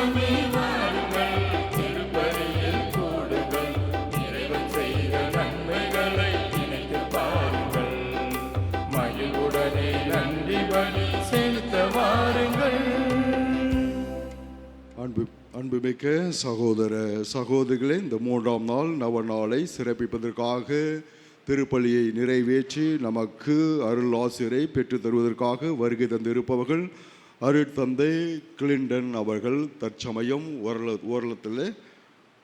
குடும்பமே வாருங்கள், திருப்பலியில் கூடுங்கள், இறைவன் செய்த நன்மைகளை நினைத்து பாருங்கள், மகிழ்வுடனே நன்றி பலி செலுத்த வாருங்கள். அன்புமிக்க சகோதர சகோதரிகளே, இந்த 3ஆம் நாள் நவநாளை சிறப்பிப்பதற்காக திருப்பலியை நிறைவேற்றி நமக்கு அருள் ஆசிரியரை பெற்று தருவதற்காக வருகை தந்திருப்பவர்கள் அருட்தந்தை கிளின்டன் அவர்கள் தற்சமயம் ஓரளத்தில்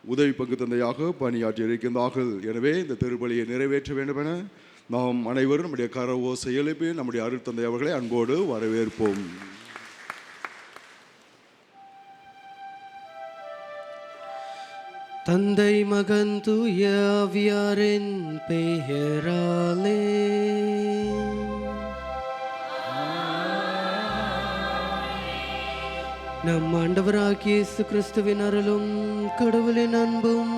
உதவி பங்கு தந்தையாக பணியாற்றி இருக்கின்றார்கள். எனவே இந்த திருப்பலியை நிறைவேற்ற வேண்டும் என நாம் அனைவரும் நம்முடைய கரவோசை எழுப்பி நம்முடைய அருட்தந்தை அவர்களை அன்போடு வரவேற்போம். தந்தை மகன் தூய ஆவியாரின் பெயராலே நம் ஆண்டவராகிய இயேசு கிறிஸ்துவின் அருளும் கடவுளின் அன்பும்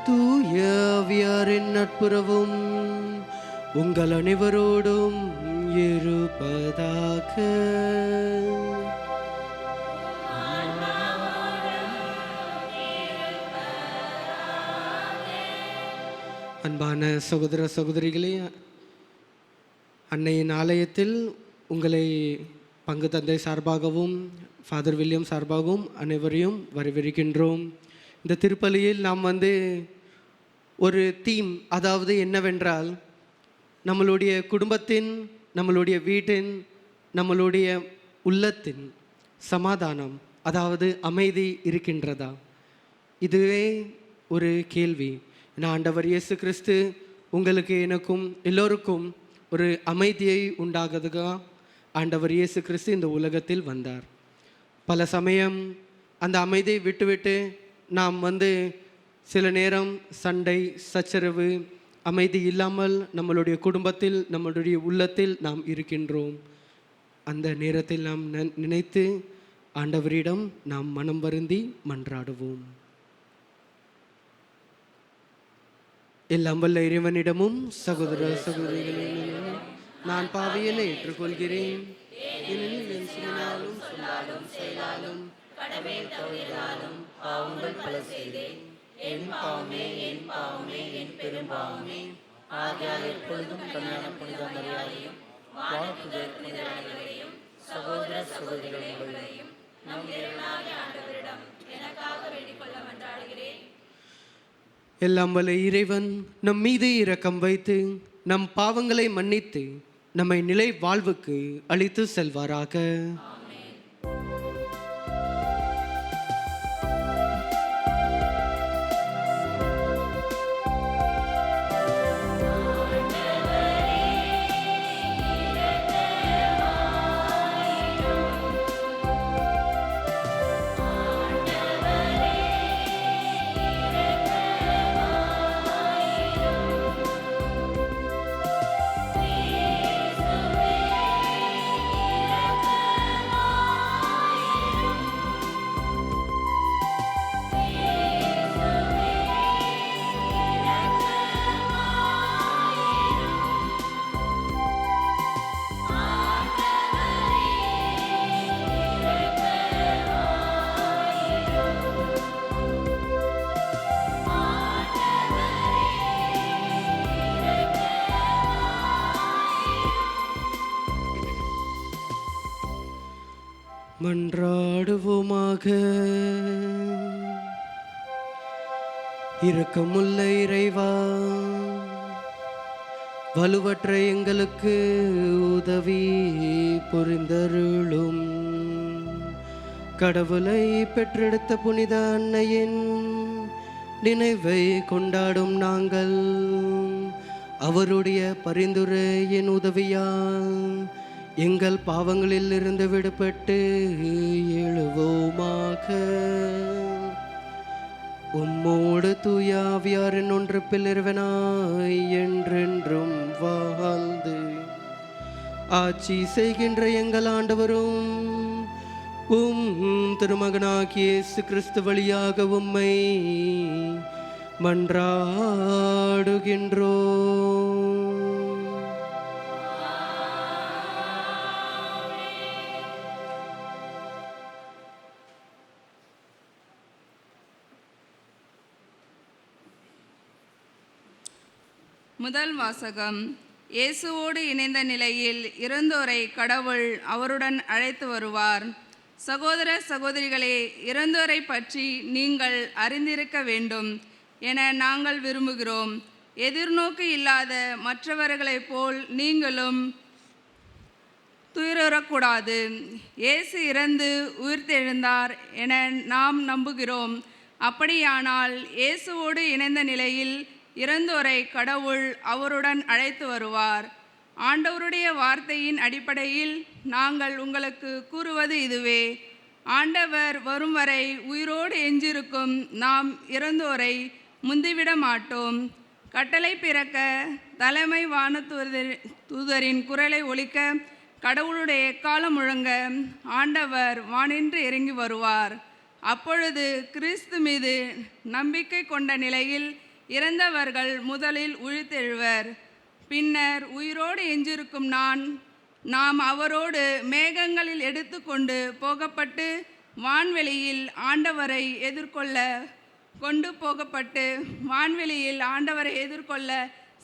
தூய ஆவியாரின் நட்புறவும் உங்கள் அனைவரோடும் இருப்பதாக. அன்பான சகோதர சகோதரிகளே, அன்னையின் ஆலயத்தில் உங்களை பங்கு தந்தை சார்பாகவும் ஃபாதர் வில்லியம் சார்பாகவும் அனைவரையும் வரவேற்கின்றோம். இந்த திருப்பலியில் நாம் ஒரு தீம், அதாவது என்னவென்றால் நம்மளுடைய குடும்பத்தின், நம்மளுடைய வீட்டின், நம்மளுடைய உள்ளத்தின் சமாதானம், அதாவது அமைதி இருக்கின்றதா? இதுவே ஒரு கேள்வி. ஆண்டவர் இயேசு கிறிஸ்து உங்களுக்கு எனக்கும் எல்லோருக்கும் ஒரு அமைதியை உண்டாகிறதுக்காக ஆண்டவர் இயேசு கிறிஸ்து இந்த உலகத்தில் வந்தார். பல சமயம் அந்த அமைதியை விட்டுவிட்டு நாம் சில நேரம் சண்டை சச்சரவு, அமைதி இல்லாமல் நம்மளுடைய குடும்பத்தில், நம்மளுடைய உள்ளத்தில் நாம் இருக்கின்றோம். அந்த நேரத்தில் நாம் நினைத்து ஆண்டவரிடம் நாம் மனம் வருந்தி மன்றாடுவோம். எல்லாம் வல்ல இறைவனிடமும் சகோதர சகோதரிகளிடம் நான் பாவியனை ஏற்றுக்கொள்கிறேன். ஏனெனில் என் சொன்னாலும் சொல்லாலும் செயலாலும் கடமையை தவறினாலும் பாவங்கள் பல செய்தேன். என் பாவமே என் பாவமே என் பெரும்பாவமே. ஆகையால் எப்பொழுதும் கல்யாண புனித மரியாதையும் வானத்துதர் புனிதரையும் சகோதர சகோதரிகளையும் நம் இறைவனாகிய ஆண்டவரிடம் எனக்காக வேண்டிக் கொள்ள மன்றாடுகிறேன். எல்லாம் வல்ல இறைவன் நம் மீது இரக்கம் வைத்து நம் பாவங்களை மன்னித்து நம்மை நிலை வாழ்வுக்கு அழைத்து செல்வாராக. மன்றாடுவோமாக. இரக்கமுள்ள இறைவா, வலுவற்ற எங்களுக்கு உதவி புரிந்தருளும். கடவுளை பெற்றெடுத்த புனித அன்னையின் நினைவை கொண்டாடும் நாங்கள் அவருடைய பரிந்துரையின் உதவியால் எங்கள் பாவங்களில் இருந்து விடுபட்டு எழுவோமாக. உம்மோடு தூய ஆவியாரின் ஒன்றுப்பில் இறைவனாய் என்றென்றும் வாழ்ந்து ஆட்சி செய்கின்ற எங்கள் ஆண்டவரும் திருமகனாகிய இயேசு கிறிஸ்து வழியாக உம்மை மன்றாடுகின்றோம். முதல் வாசகம். இயேசுவோடு இணைந்த நிலையில் இறந்தோரை கடவுள் அவருடன் அழைத்து வருவார். சகோதர சகோதரிகளே, இறந்தோரை பற்றி நீங்கள் அறிந்திருக்க வேண்டும் என நாங்கள் விரும்புகிறோம். எதிர்நோக்கு இல்லாத மற்றவர்களைப் போல் நீங்களும் துயரக்கூடாது. இயேசு இறந்து உயிர்த்தெழுந்தார் என நாம் நம்புகிறோம். அப்படியானால் இயேசுவோடு இணைந்த நிலையில் இறந்தோரை கடவுள் அவருடன் அழைத்து வருவார். ஆண்டவருடைய வார்த்தையின் அடிப்படையில் நாங்கள் உங்களுக்கு கூறுவது இதுவே: ஆண்டவர் வரும் வரை உயிரோடு எஞ்சிருக்கும் நாம் இறந்தோரை முந்திவிட மாட்டோம். கட்டளை பிறக்க தலைமை தூதரின் குரலை ஒலிக்க கடவுளுடைய எக்காலம் முழங்க ஆண்டவர் வானின்று இறங்கி வருவார். அப்பொழுது கிறிஸ்து மீது நம்பிக்கை கொண்ட நிலையில் இறந்தவர்கள் முதலில் உயிர்த்தெழுவர். பின்னர் உயிரோடு எஞ்சிருக்கும் நாம் அவரோடு மேகங்களில் எடுத்துக்கொண்டு போகப்பட்டு வான்வெளியில் ஆண்டவரை எதிர்கொள்ள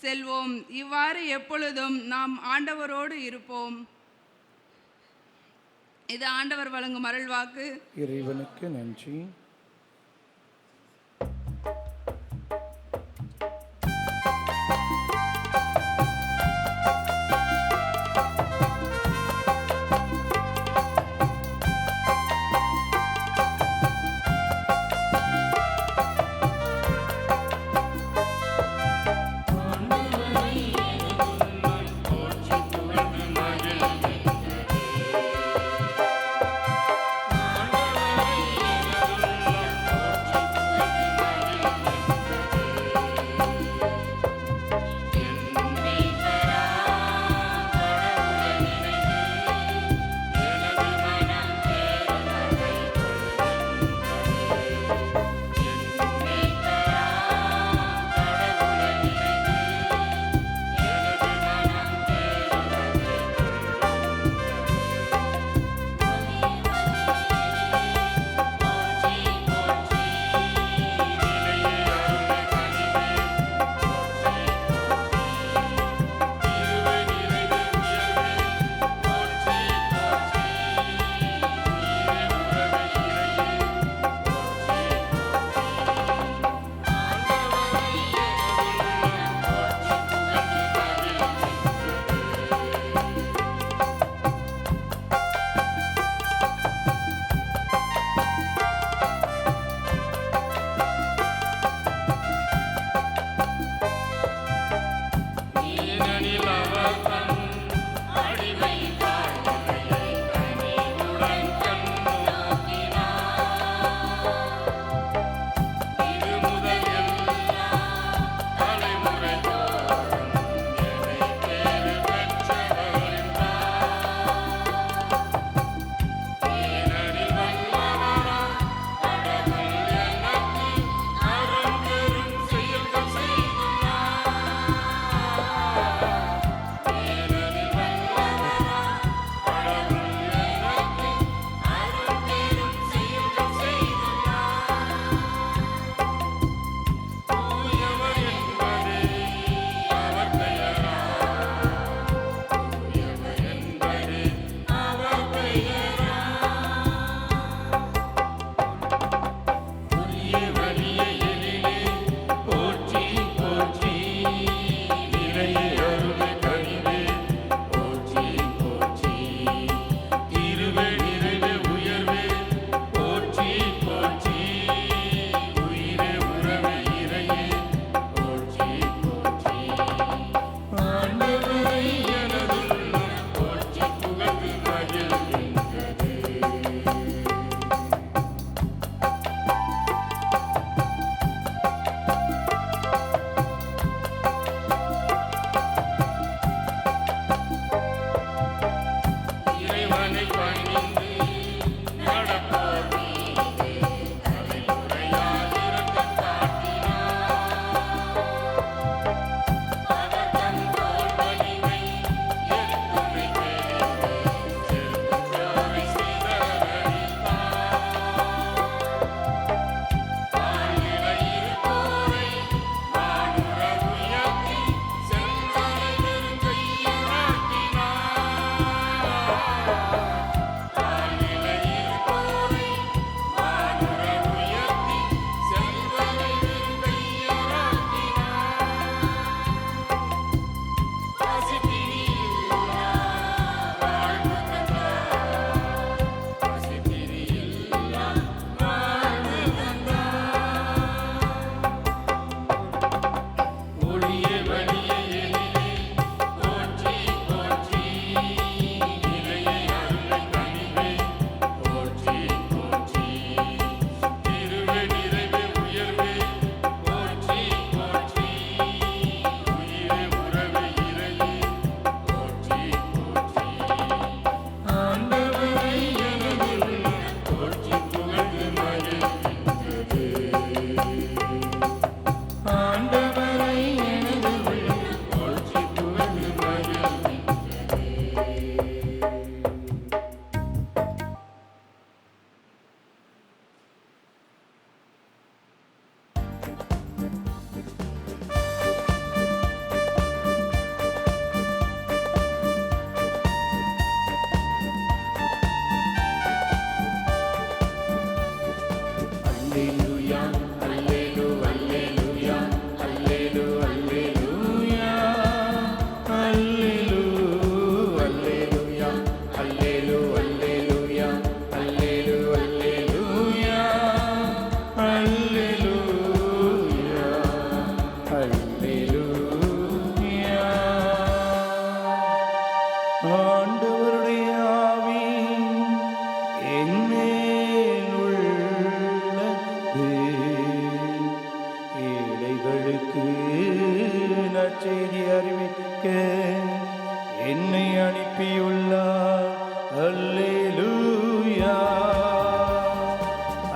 செல்வோம். இவ்வாறு எப்பொழுதும் நாம் ஆண்டவரோடு இருப்போம். இது ஆண்டவர் வழங்கும் அருள்வாக்கு. இறைவனுக்கு நன்றி.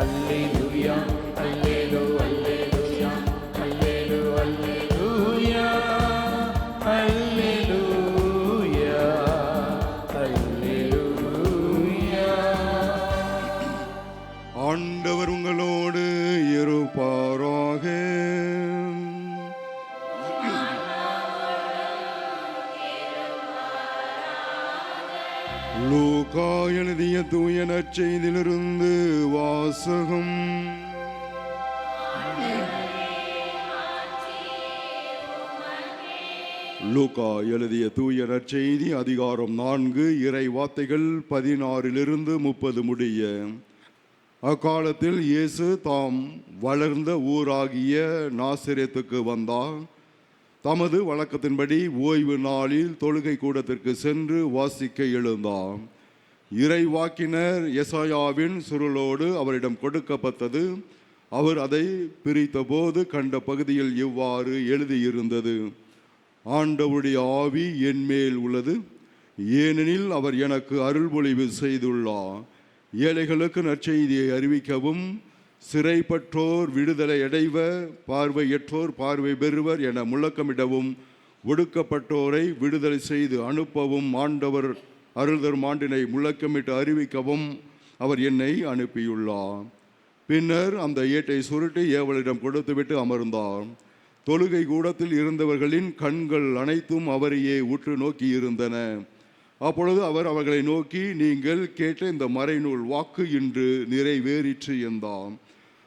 அல்லேலூயா அல்லேலூ அல்லேலூயா அல்லேலூ அல்லேலூயா அல்லேலூயா அல்லேலூயா. ஆண்டவர் உங்களோடு இருப்பாராக. லூக்கா எழுதிய தூய நற்செய்தியிலிருந்து வாசகம். லூக்கா எழுதிய தூய நற்செய்தி அதிகாரம் 4 இறை வார்த்தைகள் 16 30 முடிய. அக்காலத்தில் இயேசு தாம் வளர்ந்த ஊராகிய நாசரேத்துக்கு வந்தார். தமது வழக்கத்தின்படி ஓய்வு நாளில் தொழுகை கூடத்திற்கு சென்று வாசிக்க எழுந்தார். இறைவாக்கினர் எசாயாவின் சுருளோடு அவரிடம் கொடுக்கப்பட்டது. அவர் அதை பிரித்தபோது கண்ட பகுதியில் இவ்வாறு எழுதியிருந்தது: ஆண்டவருடைய ஆவி என்மேல் உள்ளது, ஏனெனில் அவர் எனக்கு அருள்பொழிவு செய்துள்ளார். ஏழைகளுக்கு நற்செய்தியை அறிவிக்கவும், சிறைப்பற்றோர் விடுதலை அடைவர், பார்வையற்றோர் பார்வை பெறுவர் என முழக்கமிடவும், ஒடுக்கப்பட்டோரை விடுதலை செய்து அனுப்பவும், ஆண்டவர் அருள்தரும் ஆண்டினை முழக்கமிட்டு அறிவிக்கவும் அவர் என்னை அனுப்பியுள்ளார். பின்னர் அந்த ஏட்டை சுருட்டி ஏவலிடம் கொடுத்துவிட்டு அமர்ந்தார். தொழுகை கூடத்தில் இருந்தவர்களின் கண்கள் அனைத்தும் அவரையே உற்று நோக்கி இருந்தன. அப்பொழுது அவர் அவர்களை நோக்கி, நீங்கள் கேட்ட இந்த மறைநூல் வாக்கு இன்று நிறைவேறிற்று என்றார்.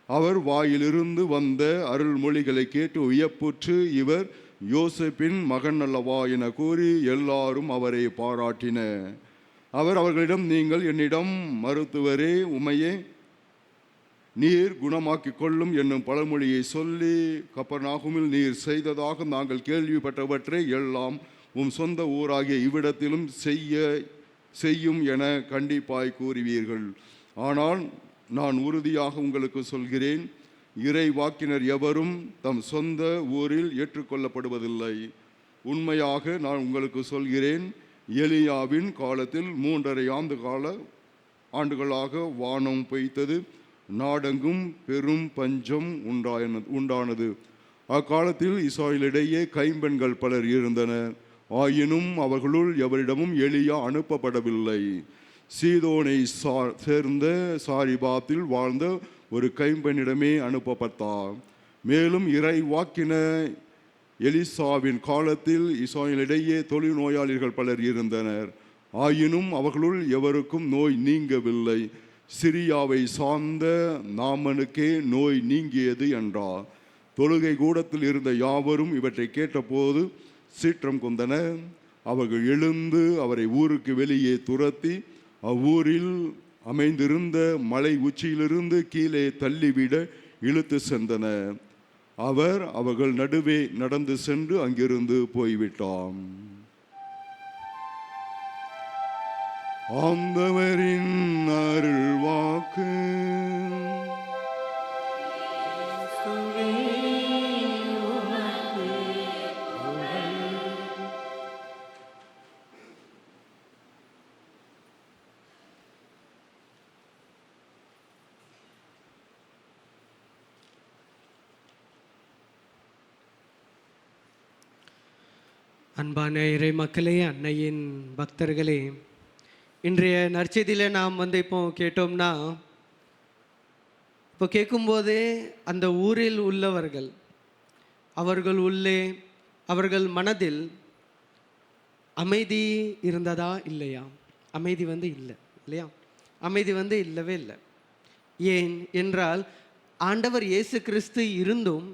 அவர் வாயிலிருந்து வந்த அருள்மொழிகளை கேட்டு வியப்புற்று, இவர் யோசேப்பின் மகன் அல்லவா என கூறி எல்லாரும் அவரை பாராட்டினர். அவர் அவர்களிடம், நீங்கள் என்னிடம் மருத்துவரே உமையே நீர் குணமாக்கிக் கொள்ளும் என்னும் பழமொழியை சொல்லி, கப்பர்நாகுமில் நீர் செய்ததாக நாங்கள் கேள்விப்பட்டவற்றை எல்லாம் உம் சொந்த ஊராகிய இவ்விடத்திலும் செய்யும் என கண்டிப்பாய் கூறுவீர்கள். ஆனால் நான் உறுதியாக உங்களுக்கு சொல்கிறேன், இறை வாக்கினர் எவரும் தம் சொந்த ஊரில் ஏற்றுக்கொள்ளப்படுவதில்லை. உண்மையாக நான் உங்களுக்கு சொல்கிறேன், எலியாவின் காலத்தில் 3½ ஆண்டுகளாக வானம் பொய்த்தது, நாடெங்கும் பெரும் பஞ்சம் உண்டானது. அக்காலத்தில் இஸ்ராயேலிடையே கைம்பெண்கள் பலர் இருந்தனர். ஆயினும் அவர்களுள் எவரிடமும் எலியா அனுப்பப்படவில்லை. சீதோனை சேர்ந்த சாரிபாத்தில் வாழ்ந்த ஒரு கைம்பெண்ணிடமே அனுப்பப்பட்டார். மேலும் இறை வாக்கின எலிசாவின் காலத்தில் இஸ்ராயேலிடையே தொழுநோயாளிகள் பலர் இருந்தனர். ஆயினும் அவர்களுள் எவருக்கும் நோய் நீங்கவில்லை. சிரியாவை சார்ந்த நாமனுக்கே நோய் நீங்கியது என்றார். தொழுகை கூடத்தில் இருந்த யாவரும் இவற்றை கேட்டபோது சீற்றம் கொண்டனர். அவர்கள் எழுந்து அவரை ஊருக்கு வெளியே துரத்தி அவ்வூரில் அமைந்திருந்த மலை உச்சியிலிருந்து கீழே தள்ளிவிட இழுத்து சென்றனர். அவர் அவர்கள் நடுவே நடந்து சென்று அங்கிருந்து போய்விட்டார். ஆண்டவரின் அருள் வாக்கு. அன்பான இறை மக்களே, அன்னையின் பக்தர்களே, இன்றைய நற்செய்தியில் நாம் இப்போ கேட்டோம்னா, இப்போ கேட்கும்போதே அந்த ஊரில் உள்ளவர்கள் அவர்கள் உள்ளே அவர்கள் மனதில் அமைதி இருந்ததா இல்லையா? அமைதி இல்லை இல்லையா? அமைதி இல்லவே இல்லை. ஏன் என்றால், ஆண்டவர் இயேசு கிறிஸ்து இருந்தும்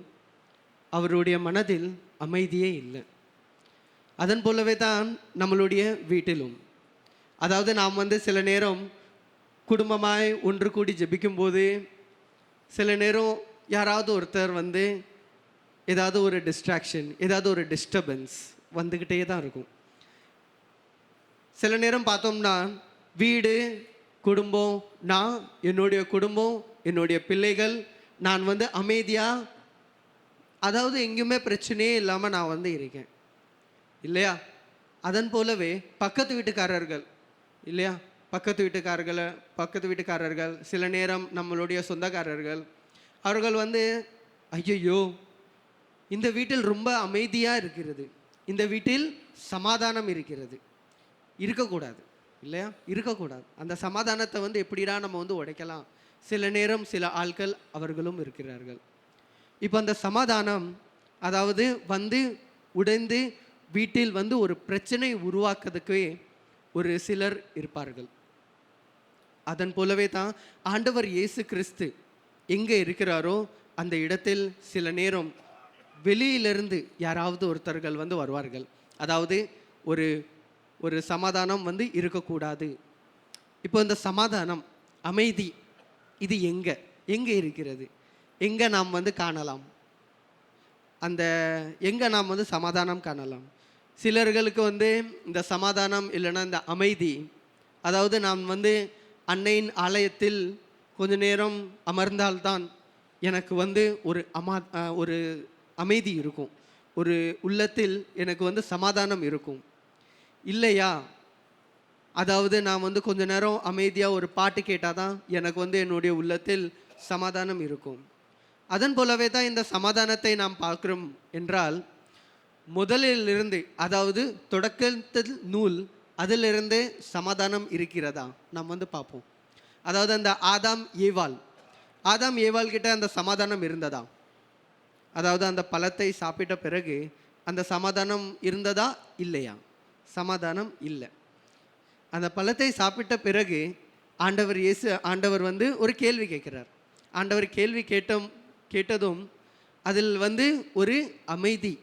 அவருடைய மனதில் அமைதியே இல்லை. அதன் போலவே தான் நம்மளுடைய வீட்டிலும். அதாவது நாம் சில நேரம் குடும்பமாய் ஒன்று கூடி ஜெபிக்கும்போது சில நேரம் யாராவது ஒருத்தர் ஏதாவது ஒரு டிஸ்ட்ராக்ஷன், ஏதாவது ஒரு டிஸ்டர்பன்ஸ் வந்துக்கிட்டே தான் இருக்கும். சில நேரம் பார்த்தோம்னா வீடு, குடும்பம், நான், என்னுடைய குடும்பம், என்னுடைய பிள்ளைகள், நான் அமைதியாக, அதாவது எங்கேயுமே பிரச்சனையே இல்லாமல் நான் இருக்கேன் இல்லையா? அதன் போலவே பக்கத்து வீட்டுக்காரர்கள் இல்லையா, பக்கத்து வீட்டுக்காரர்கள், சில நேரம் நம்மளுடைய சொந்தக்காரர்கள், அவர்கள் வந்து ஐயையோ இந்த வீட்டில் ரொம்ப அமைதியாக இருக்கிறது, இந்த வீட்டில் சமாதானம் இருக்கிறது, இருக்கக்கூடாது இல்லையா, இருக்கக்கூடாது. அந்த சமாதானத்தை வந்து எப்படிடா நம்ம வந்து உடைக்கலாம், சில நேரம் சில ஆட்கள் அவர்களும் இருக்கிறார்கள். இப்போ அந்த சமாதானம் அதாவது வந்து உடைந்து வீட்டில் வந்து ஒரு பிரச்சனை உருவாக்குறதுக்கே ஒரு சிலர் இருப்பார்கள். அதன் போலவே தான் ஆண்டவர் இயேசு கிறிஸ்து எங்கே இருக்கிறாரோ அந்த இடத்தில் சில நேரம் வெளியிலிருந்து யாராவது ஒருத்தர்கள் வந்து வருவார்கள். அதாவது ஒரு ஒரு சமாதானம் வந்து இருக்கக்கூடாது. இப்போ இந்த சமாதானம், அமைதி, இது எங்கே இருக்கிறது, எங்கே நாம் வந்து காணலாம், அந்த எங்கே நாம் வந்து சமாதானம் காணலாம்? சிலர்களுக்கு வந்து இந்த சமாதானம் இல்லைன்னா இந்த அமைதி, அதாவது நாம் வந்து அன்னையின் ஆலயத்தில் கொஞ்ச நேரம் அமர்ந்தால்தான் எனக்கு வந்து ஒரு அமைதி இருக்கும், ஒரு உள்ளத்தில் எனக்கு வந்து சமாதானம் இருக்கும் இல்லையா? அதாவது நான் வந்து கொஞ்ச நேரம் அமைதியாக ஒரு பாட்டு கேட்டால் தான் எனக்கு வந்து என்னுடைய உள்ளத்தில் சமாதானம் இருக்கும். அதன் போலவே தான் இந்த சமாதானத்தை நாம் பார்க்கிறோம் என்றால், முதலிலிருந்து அதாவது தொடக்கத்தில் நூல் அதிலிருந்து சமாதானம் இருக்கிறதா நாம் வந்து பார்ப்போம். அதாவது அந்த ஆதாம் ஏவாள் கிட்ட அந்த சமாதானம் இருந்ததா? அதாவது அந்த பழத்தை சாப்பிட்ட பிறகு அந்த சமாதானம் இருந்ததா இல்லையா? சமாதானம் இல்லை. அந்த பழத்தை சாப்பிட்ட பிறகு ஆண்டவர் வந்து ஒரு கேள்வி கேட்கிறார். ஆண்டவர் கேள்வி கேட்டதும் அதில் வந்து ஒரு அமைதி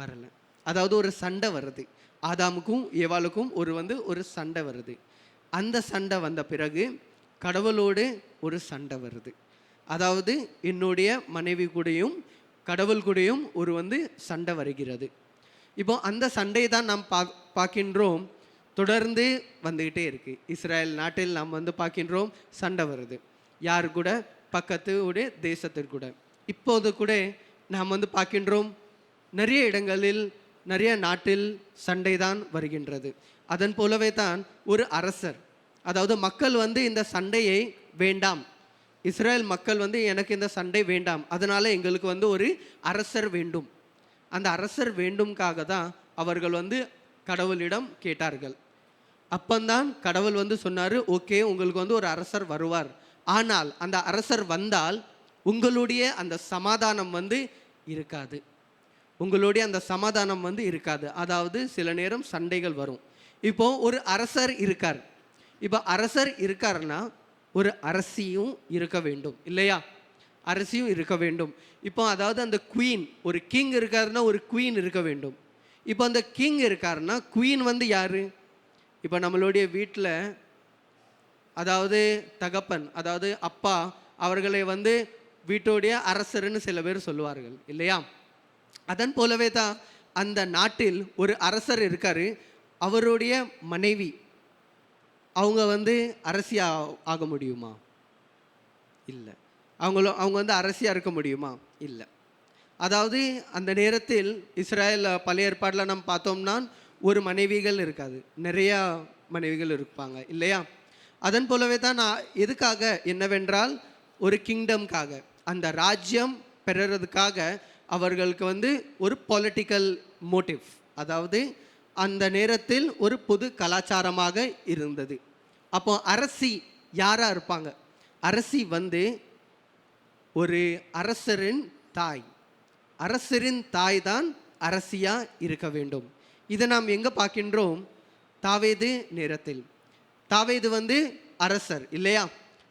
வரலை, அதாவது ஒரு சண்டை வருது. ஆதாமுக்கும் ஏவாளுக்கும் ஒரு சண்டை வருது. அந்த சண்டை வந்த பிறகு கடவுளோடு ஒரு சண்டை வருது. அதாவது என்னுடைய மனைவி கூடயும் கடவுள் கூடயும் ஒரு சண்டை வருகிறது. இப்போ அந்த சண்டை தான் நாம் பார்க்கின்றோம், தொடர்ந்து வந்துக்கிட்டே இருக்குது. இஸ்ரேல் நாட்டில் நாம் பார்க்கின்றோம் சண்டை வருது. யார் கூட? பக்கத்து உடைய தேசத்திற்கூட. இப்போது கூட நாம் பார்க்கின்றோம் நிறைய இடங்களில் நிறைய நாட்டில் சண்டை தான் வருகின்றது. அதன் போலவே தான் ஒரு அரசர், அதாவது மக்கள் இந்த சண்டையை வேண்டாம், இஸ்ரேல் மக்கள் எனக்கு இந்த சண்டை வேண்டாம், அதனால் எங்களுக்கு ஒரு அரசர் வேண்டும். அந்த அரசர் வேண்டும்காக தான் அவர்கள் கடவுளிடம் கேட்டார்கள். அப்பந்தான் கடவுள் சொன்னார், ஓகே உங்களுக்கு ஒரு அரசர் வருவார், ஆனால் அந்த அரசர் வந்தால் உங்களுடைய அந்த சமாதானம் இருக்காது, உங்களுடைய அந்த சமாதானம் இருக்காது. அதாவது சில நேரம் சண்டைகள் வரும். இப்போ ஒரு அரசர் இருக்கார், இப்போ அரசர் இருக்காருன்னா ஒரு அரசியும் இருக்க வேண்டும் இல்லையா? அரசியும் இருக்க வேண்டும். இப்போ அதாவது அந்த குவீன், ஒரு கிங் இருக்காருன்னா ஒரு குவீன் இருக்க வேண்டும். இப்போ அந்த கிங் இருக்காருன்னா குவீன் யாரு? இப்போ நம்மளுடைய வீட்டில் அதாவது தகப்பன், அதாவது அப்பா, அவர்களை வீட்டோடைய அரசர்னு சில பேர் சொல்லுவார்கள் இல்லையா? அதன் போலவே தான் அந்த நாட்டில் ஒரு அரசர் இருக்காரு, அவருடைய மனைவி அவங்க அரசியா ஆக முடியுமா? இல்லை. அவங்க அரசியாக இருக்க முடியுமா? இல்லை. அதாவது அந்த நேரத்தில் இஸ்ரேல் பழைய ஏற்பாட்டில் நம்ம பார்த்தோம்னா ஒரு மனைவிகள் இருக்காது, நிறையா மனைவிகள் இருப்பாங்க இல்லையா? அதன் போலவே தான் நான் எதுக்காக என்னவென்றால் ஒரு கிங்டம்காக, அந்த ராஜ்யம் பெறுறதுக்காக அவர்களுக்கு ஒரு பொலிட்டிக்கல் மோட்டிவ், அதாவது அந்த நேரத்தில் ஒரு பொது கலாச்சாரமாக இருந்தது. அப்போ அரசி யாராக இருப்பாங்க? அரசி ஒரு அரசரின் தாய், அரசரின் தாய் தான் அரசியாக இருக்க வேண்டும். இதை நாம் எங்கே பார்க்கின்றோம்? தாவீது நேரத்தில். தாவீது அரசர் இல்லையா?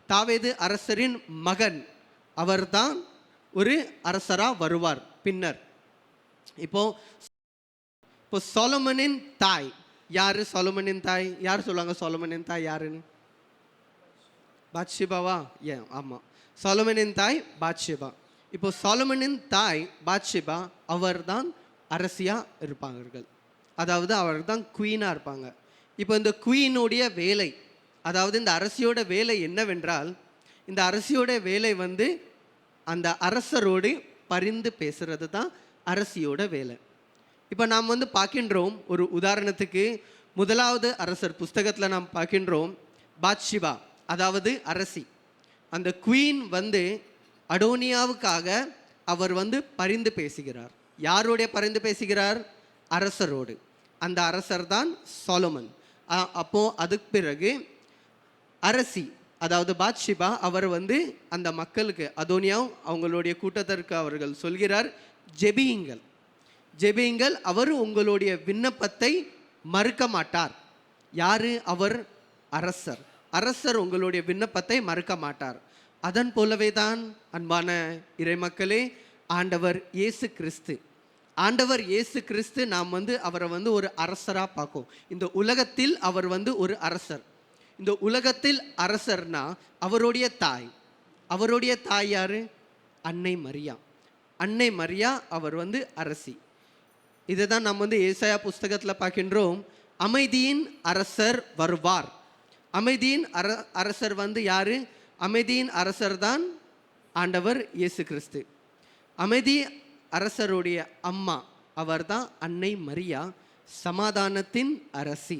தாவீது அரசரின் மகன், அவர்தான் ஒரு அரசராக வருவார் பின்னர். இப்போ சொலொமோனின் தாய் யாரு? சொலொமோனின் தாய் யார் சொல்லுவாங்க? சொலொமோனின் தாய் யாருன்னு? பாத்ஷேபாவா? ஏன், ஆமாம், சொலொமோனின் தாய் பாத்ஷேபா. இப்போ சொலொமோனின் தாய் பாத்ஷேபா அவர் தான் அரசியாக இருப்பார்கள், அதாவது அவர் தான் குவீனாக இருப்பாங்க. இப்போ இந்த குவீனுடைய வேலை, அதாவது இந்த அரசியோட வேலை என்னவென்றால், இந்த அரசியோட வேலை அந்த அரசரோடு பரிந்து பேசுறது தான் அரசியோட வேலை. இப்போ நாம் பார்க்கின்றோம், ஒரு உதாரணத்துக்கு முதலாவது அரசர் புஸ்தகத்தில் நாம் பார்க்கின்றோம், பாத்ஷிபா, அதாவது அரசி. அந்த குவீன் வந்து அடோனியாவுக்காக அவர் வந்து பரிந்து பேசுகிறார். யாரோடைய பரிந்து பேசுகிறார்? அரசரோடு. அந்த அரசர் தான் சாலமன். அப்போ அதுக்கு பிறகு அரசி, அதாவது பாத்ஷிபா, அவர் வந்து அந்த மக்களுக்கு, அதோனியாவும் அவங்களுடைய கூட்டத்திற்கு அவர்கள் சொல்கிறார், ஜெபியுங்கள், ஜெபியுங்கள், அவர் உங்களுடைய விண்ணப்பத்தை மறுக்க மாட்டார். யாரு? அவர் அரசர். அரசர் உங்களுடைய விண்ணப்பத்தை மறுக்க மாட்டார். அதன் போலவே தான் அன்பான இறைமக்களே, ஆண்டவர் இயேசு கிறிஸ்து, ஆண்டவர் இயேசு கிறிஸ்து நாம் வந்து அவரை வந்து ஒரு அரசராக பார்க்கும். இந்த உலகத்தில் அவர் வந்து ஒரு அரசர். இந்த உலகத்தில் அரசர்னா அவருடைய தாய். அவருடைய தாய் யாரு? அன்னை மரியா. அன்னை மரியா அவர் வந்து அரசி. இதை தான் நம்ம வந்து ஏசாயா புஸ்தகத்தில் பார்க்கின்றோம். அமைதியின் அரசர் வருவார். அமைதியின் அரசர் வந்து யாரு? அமைதியின் அரசர் தான் ஆண்டவர் இயேசு கிறிஸ்து. அமைதி அரசருடைய அம்மா அவர் தான் அன்னை மரியா, சமாதானத்தின் அரசி.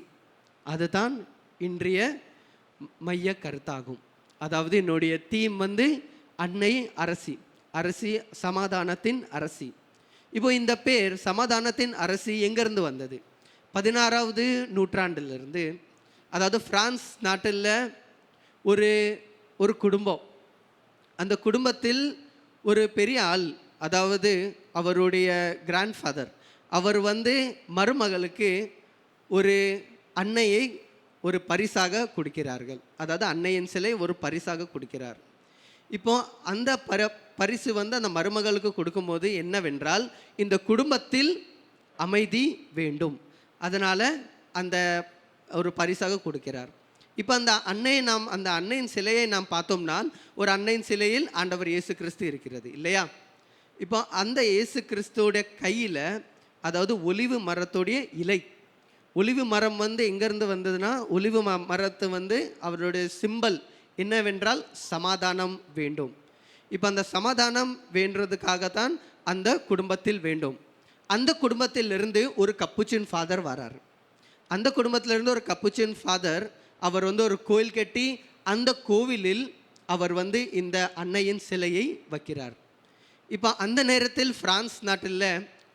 அதுதான் இன்றைய மைய கருத்தாகும். அதாவது என்னுடைய தீம் வந்து அன்னை அரசி, அரசி சமாதானத்தின் அரசி. இப்போ இந்த பேர் சமாதானத்தின் அரசி எங்கேருந்து வந்தது? 16வது நூற்றாண்டிலிருந்து. அதாவது பிரான்ஸ் நாட்டில் ஒரு குடும்பம், அந்த குடும்பத்தில் ஒரு பெரிய ஆள், அதாவது அவருடைய கிராண்ட்ஃபாதர், அவர் வந்து மருமகளுக்கு ஒரு அன்னையை ஒரு பரிசாக கொடுக்கிறார்கள். அதாவது அன்னையின் சிலை ஒரு பரிசாக கொடுக்கிறார். இப்போ அந்த பரிசு வந்து அந்த மருமகளுக்கு கொடுக்கும்போது என்னவென்றால், இந்த குடும்பத்தில் அமைதி வேண்டும், அதனால் அந்த ஒரு பரிசாக கொடுக்கிறார். இப்போ அந்த அன்னையின் சிலையை நாம் பார்த்தோம்னா, ஒரு அன்னையின் சிலையில் ஆண்டவர் இயேசு கிறிஸ்து இருக்கிறது இல்லையா? இப்போ அந்த இயேசு கிறிஸ்துவோடைய கையில், அதாவது ஒலிவு மரத்துடைய இலை, ஒலிவு மரம் வந்து எங்கேருந்து வந்ததுன்னா, ஒலிவு மரத்து வந்து அவருடைய சிம்பல் என்னவென்றால் சமாதானம் வேண்டும். இப்போ அந்த சமாதானம் வேண்டுறதுக்காகத்தான் அந்த குடும்பத்தில் வேண்டும். அந்த குடும்பத்திலிருந்து ஒரு கப்புச்சின் ஃபாதர் வரார். அந்த குடும்பத்திலிருந்து ஒரு கப்புச்சின் ஃபாதர் அவர் வந்து ஒரு கோயில் கட்டி அந்த கோவிலில் அவர் வந்து இந்த அன்னையின் சிலையை வைக்கிறார். இப்போ அந்த நேரத்தில் பிரான்ஸ் நாட்டில்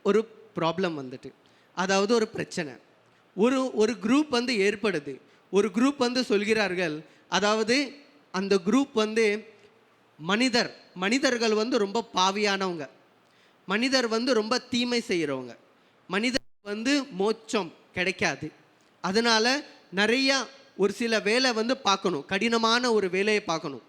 ஒரு ப்ராப்ளம் வந்துட்டு, அதாவது ஒரு பிரச்சனை, ஒரு குரூப் வந்து ஏற்படுது. ஒரு குரூப் வந்து சொல்கிறார்கள், அதாவது அந்த குரூப் வந்து மனிதர்கள் வந்து ரொம்ப பாவியானவங்க, மனிதர் வந்து ரொம்ப தீமை செய்கிறவங்க, மனிதர் வந்து மோட்சம் கிடைக்காது, அதனால் நிறையா ஒரு சில வேலை வந்து பார்க்கணும், கடினமான ஒரு வேலையை பார்க்கணும்,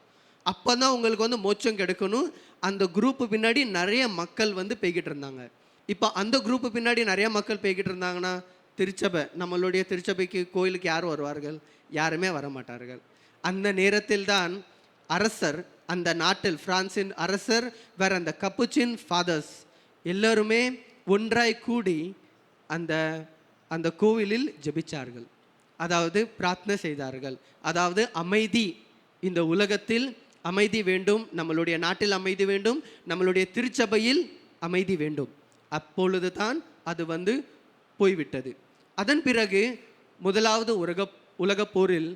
அப்போ தான் உங்களுக்கு வந்து மோட்சம் கிடைக்கணும். அந்த குரூப்பு பின்னாடி நிறைய மக்கள் வந்து போய்கிட்டு இருந்தாங்க. இப்போ அந்த குரூப்பு பின்னாடி நிறைய மக்கள் போய்கிட்டு இருந்தாங்கன்னா, திருச்சபை, நம்மளுடைய திருச்சபைக்கு கோயிலுக்கு யார் வருவார்கள்? யாருமே வரமாட்டார்கள். அந்த நேரத்தில் தான் அரசர், அந்த நாட்டில் பிரான்சின் அரசர், வேற அந்த கப்புச்சின் ஃபாதர்ஸ் எல்லோருமே ஒன்றாய் கூடி அந்த கோவிலில் ஜெபிச்சார்கள், அதாவது பிரார்த்தனை செய்தார்கள். அதாவது அமைதி, இந்த உலகத்தில் அமைதி வேண்டும், நம்மளுடைய நாட்டில் அமைதி வேண்டும், நம்மளுடைய திருச்சபையில் அமைதி வேண்டும். அப்பொழுது தான் அது வந்து போய்விட்டது. அதன் பிறகு முதலாவது உலகப் போரில்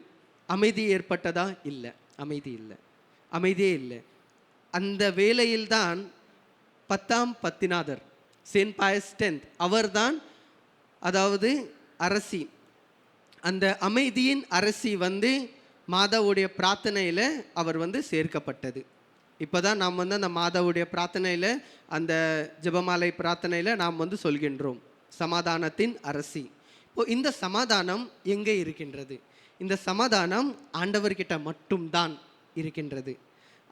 அமைதி ஏற்பட்டதா? இல்லை, அமைதி இல்லை, அமைதியே இல்லை. அந்த வேளையில்தான் 10ஆம் பத்திநாதர், செயின்ட் பாயஸ் 10th, அவர்தான், அதாவது அரசி, அந்த அமைதியின் அரசி வந்து மாதாவுடைய பிரார்த்தனையில் அவர் வந்து சேர்க்கப்பட்டது. இப்போ தான் நாம் வந்து அந்த மாதாவுடைய பிரார்த்தனையில், அந்த ஜெபமாலை பிரார்த்தனையில் நாம் வந்து சொல்கின்றோம் சமாதானத்தின் அரசி. இப்போ இந்த சமாதானம் எங்கே இருக்கின்றது? இந்த சமாதானம் ஆண்டவர்கிட்ட மட்டும்தான் இருக்கின்றது.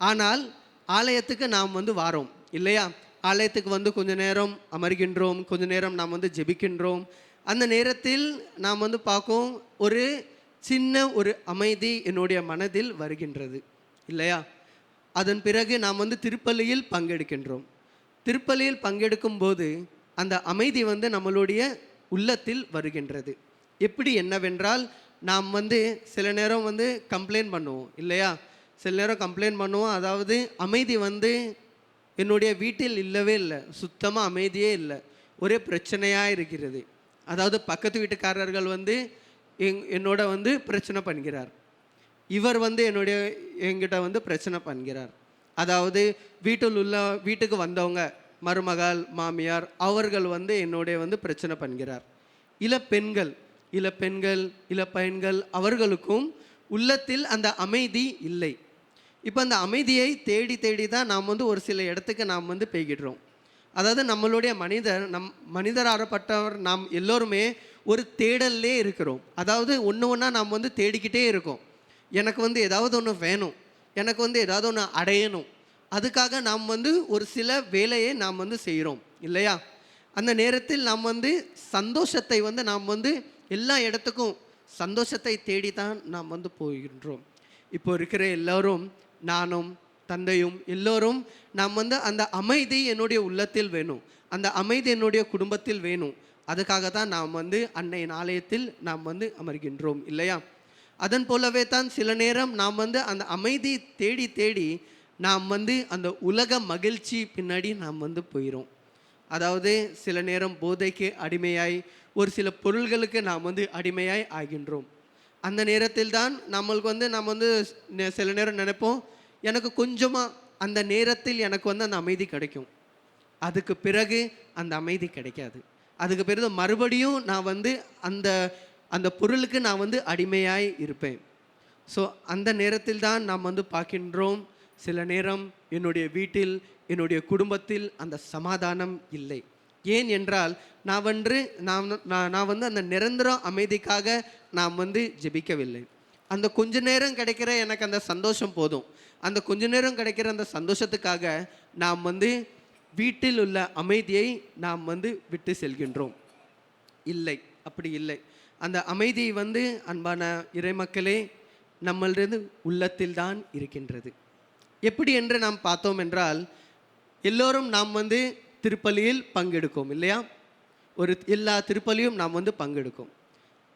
ஆனால் ஆலயத்துக்கு நாம் வந்து வாரோம் இல்லையா? ஆலயத்துக்கு வந்து கொஞ்ச நேரம் அமர்கின்றோம், கொஞ்ச நேரம் நாம் வந்து ஜெபிக்கின்றோம். அந்த நேரத்தில் நாம் வந்து பார்க்கும் ஒரு சின்ன ஒரு அமைதி என்னுடைய மனதில் வருகின்றது இல்லையா? அதன் பிறகு நாம் வந்து திருப்பலியில் பங்கெடுக்கின்றோம். திருப்பலியில் பங்கெடுக்கும் போது அந்த அமைதி வந்து நம்மளுடைய உள்ளத்தில் வருகின்றது. எப்படி? என்னவென்றால், நாம் வந்து சில நேரம் வந்து கம்ப்ளைண்ட் பண்ணுவோம் இல்லையா? சில நேரம் கம்ப்ளைண்ட் பண்ணுவோம், அதாவது அமைதி வந்து என்னுடைய வீட்டில் இல்லவே இல்லை, சுத்தமாக அமைதியே இல்லை, ஒரே பிரச்சனையாக இருக்கிறது. அதாவது பக்கத்து வீட்டுக்காரர்கள் வந்து என்னோட வந்து பிரச்சனை பண்ணுகிறார், இவர் வந்து என்கிட்ட வந்து பிரச்சனை பண்ணுகிறார். அதாவது வீட்டுக்கு வந்தவங்க மருமகள், மாமியார், அவர்கள் வந்து என்னுடைய வந்து பிரச்சனை பண்ணுகிறார். இளப்பெண்கள் அவர்களுக்கும் உள்ளத்தில் அந்த அமைதி இல்லை. இப்போ அந்த அமைதியை தேடி தேடி தான் நாம் வந்து ஒரு சில இடத்துக்கு நாம் வந்து போய்கிடுறோம். அதாவது நம்மளுடைய மனிதராகப்பட்டவர் நாம் எல்லோருமே ஒரு தேடல்லே இருக்கிறோம். அதாவது ஒன்றா நாம் வந்து தேடிக்கிட்டே இருக்கோம். எனக்கு வந்து ஏதாவது ஒன்று வேணும், எனக்கு வந்து ஏதாவது ஒன்று அடையணும், அதுக்காக நாம் வந்து ஒரு சில வேலையை நாம் வந்து செய்கிறோம் இல்லையா? அந்த நேரத்தில் நாம் வந்து சந்தோஷத்தை வந்து நாம் வந்து எல்லா இடத்துக்கும் சந்தோஷத்தை தேடி தான் நாம் வந்து போகின்றோம். இப்போ இருக்கிற எல்லோரும், நானும் தந்தையும் எல்லோரும் நாம் வந்து அந்த அமைதி என்னுடைய உள்ளத்தில் வேணும், அந்த அமைதி என்னுடைய குடும்பத்தில் வேணும். அதுக்காக தான் நாம் வந்து அன்னையின் ஆலயத்தில் நாம் வந்து அமர்கின்றோம் இல்லையா? அதன் போலவே தான் சில நேரம் நாம் வந்து அந்த அமைதி தேடி தேடி நாம் வந்து அந்த உலக மகிழ்ச்சி பின்னாடி நாம் வந்து போயிடும். அதாவது சில நேரம் போதைக்கு அடிமையாய் ஒரு சில பொருள்களுக்கு நாம் வந்து அடிமையாய் ஆகின்றோம். அந்த நேரத்தில் தான் நம்மளுக்கு வந்து நம்ம வந்து சில நேரம் நினைப்போம், எனக்கு கொஞ்சமாக அந்த நேரத்தில் எனக்கு வந்து அந்த அமைதி கிடைக்கும், அதுக்கு பிறகு அந்த அமைதி கிடைக்காது. அதுக்கு பிறகு மறுபடியும் நான் வந்து அந்த பொருளுக்கு நான் வந்து அடிமையாய் இருப்பேன். ஸோ அந்த நேரத்தில் தான் நாம் வந்து பார்க்கின்றோம், சில நேரம் என்னுடைய வீட்டில், என்னுடைய குடும்பத்தில் அந்த சமாதானம் இல்லை. ஏன் என்றால் நான் வந்து அந்த நிரந்தர அமைதிக்காக நாம் வந்து ஜெபிக்கவில்லை. அந்த கொஞ்ச நேரம் கிடைக்கிற எனக்கு அந்த சந்தோஷம் போதும், அந்த கொஞ்ச நேரம் கிடைக்கிற அந்த சந்தோஷத்துக்காக நாம் வந்து வீட்டில் உள்ள அமைதியை நாம் வந்து விட்டு செல்கின்றோம். இல்லை, அப்படி இல்லை. அந்த அமைதி வந்து அன்பான இறைமக்களே நம்மளது உள்ளத்தில் தான் இருக்கின்றது. எப்படி என்று நாம் பார்த்தோம் என்றால், எல்லோரும் நாம் வந்து திருப்பலியில் பங்கெடுக்கும் இல்லையா? எல்லா திருப்பலியும் நாம் வந்து பங்கெடுக்கும்.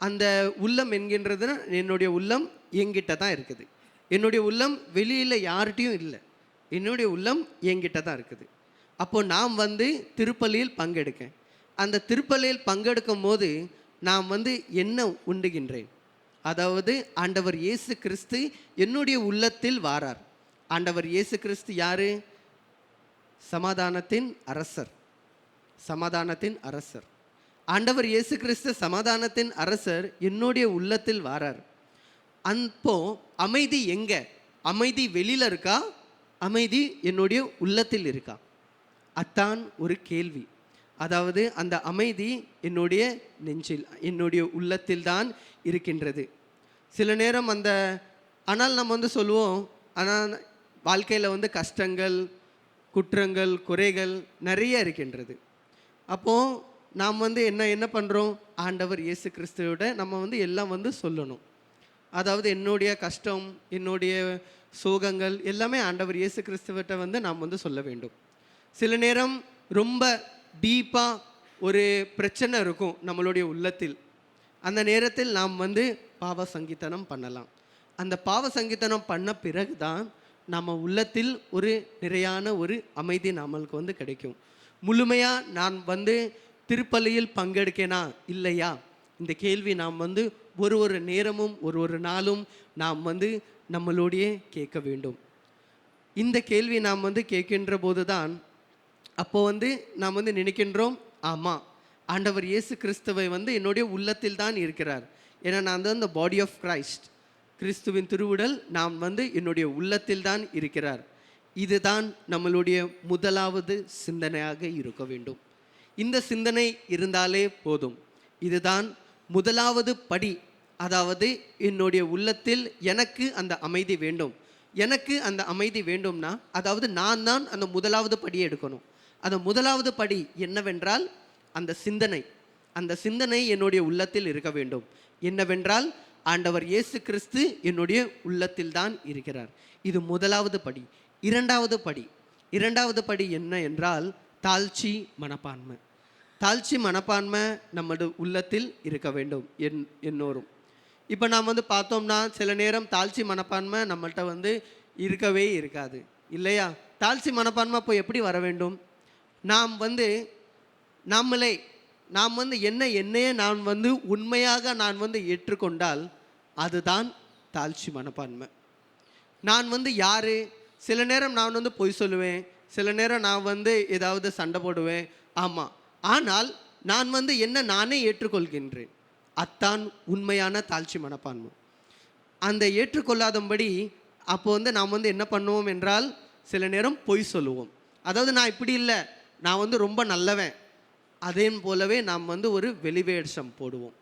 அந்த உள்ளம் என்கின்றதுன்னா என்னுடைய உள்ளம் என்கிட்ட தான் இருக்குது. என்னுடைய உள்ளம் வெளியில் யார்கிட்டையும் இல்லை, என்னுடைய உள்ளம் என்கிட்ட தான் இருக்குது. அப்போது நாம் வந்து திருப்பலியில் பங்கெடுக்கேன். அந்த திருப்பலியில் பங்கெடுக்கும் போது நாம் வந்து என்ன உண்டுகின்றேன்? அதாவது ஆண்டவர் இயேசு கிறிஸ்து என்னுடைய உள்ளத்தில் வாரார். ஆண்டவர் இயேசு கிறிஸ்து யாரு? சமாதானத்தின் அரசர், சமாதானத்தின் அரசர். ஆண்டவர் இயேசு கிறிஸ்து சமாதானத்தின் அரசர் என்னுடைய உள்ளத்தில் வாரார். அப்போ அமைதி எங்க? அமைதி வெளியில் இருக்கா, அமைதி என்னுடைய உள்ளத்தில் இருக்கா? அத்தான் ஒரு கேள்வி. அதாவது அந்த அமைதி என்னுடைய நெஞ்சில், என்னுடைய உள்ளத்தில் தான் இருக்கின்றது. சில நேரம் ஆனால் நம்ம வந்து சொல்லுவோம், ஆனால் வாழ்க்கையில் வந்து கஷ்டங்கள், குற்றங்கள், குறைகள் நிறைய இருக்கின்றது. அப்போது நாம் வந்து என்ன பண்ணுறோம்? ஆண்டவர் இயேசு கிறிஸ்துவோட நம்ம வந்து எல்லாம் வந்து சொல்லணும். அதாவது என்னுடைய கஷ்டம், என்னுடைய சோகங்கள் எல்லாமே ஆண்டவர் இயேசு கிறிஸ்துவிட்ட வந்து நாம் வந்து சொல்ல வேண்டும். சில நேரம் ரொம்ப டீப்பாக ஒரு பிரச்சனை இருக்கும் நம்மளுடைய உள்ளத்தில். அந்த நேரத்தில் நாம் வந்து பாவ சங்கீதனம் பண்ணலாம். அந்த பாவ சங்கீதனம் பண்ண பிறகு தான் நம்ம உள்ளத்தில் ஒரு நிறையான ஒரு அமைதி நம்மளுக்கு வந்து கிடைக்கும். முழுமையாக நான் வந்து திருப்பலியில் பங்கெடுக்கேனா இல்லையா, இந்த கேள்வி நாம் வந்து ஒரு நேரமும் ஒரு நாளும் நாம் வந்து நம்மளுடைய கேட்க வேண்டும். இந்த கேள்வி நாம் வந்து கேட்கின்ற போது தான் அப்போது வந்து நாம் வந்து நினைக்கின்றோம், ஆமாம் ஆண்டவர் இயேசு கிறிஸ்துவை வந்து என்னுடைய உள்ளத்தில் தான் இருக்கிறார். ஏன்னா நான் தான் இந்த பாடி ஆஃப் கிரைஸ்ட், கிறிஸ்துவின் திருவுடல், நாம் வந்து என்னுடைய உள்ளத்தில் தான் இருக்கிறார். இதுதான் நம்மளுடைய முதலாவது சிந்தனையாக இருக்க வேண்டும். இந்த சிந்தனை இருந்தாலே போதும். இதுதான் முதலாவது படி. அதாவது என்னுடைய உள்ளத்தில் எனக்கு அந்த அமைதி வேண்டும். எனக்கு அந்த அமைதி வேண்டும்னா அதாவது நான் தான் அந்த முதலாவது படியை எடுக்கணும். அந்த முதலாவது படி என்னவென்றால் அந்த சிந்தனை என்னுடைய உள்ளத்தில் இருக்க வேண்டும். என்னவென்றால் ஆண்டவர் இயேசு கிறிஸ்து என்னுடைய உள்ளத்தில் தான் இருக்கிறார். இது முதலாவது படி. இரண்டாவது படி என்ன என்றால் தாழ்ச்சி மனப்பான்மை. தாழ்ச்சி மனப்பான்மை நம்மளோட உள்ளத்தில் இருக்க வேண்டும் எல்லோரும். இப்போ நாம் வந்து பார்த்தோம்னா சில நேரம் தாழ்ச்சி மனப்பான்மை நம்மள்கிட்ட வந்து இருக்கவே இருக்காது இல்லையா? தாழ்ச்சி மனப்பான்மை இப்போ எப்படி வர வேண்டும்? நாம் வந்து என்னையே நான் வந்து உண்மையாக நான் வந்து ஏற்றுக்கொண்டால் அதுதான் தாழ்ச்சி மனப்பான்மை. நான் வந்து யார்? சில நேரம் நான் வந்து பொய் சொல்லுவேன், சில நேரம் நான் வந்து ஏதாவது சண்டை போடுவேன். ஆமாம், ஆனால் நான் வந்து என்ன நானே ஏற்றுக்கொள்கின்றேன். அத்தான் உண்மையான தாழ்ச்சி மனப்பான்மை. அந்த ஏற்றுக்கொள்ளாதபடி அப்போ வந்து நாம் வந்து என்ன பண்ணுவோம் என்றால் சில நேரம் பொய் சொல்லுவோம். அதாவது நான் இப்படி இல்லை, நான் வந்து ரொம்ப நல்லவன், அதே போலவே நாம் வந்து ஒரு வெளிவேஷம் போடுவோம்.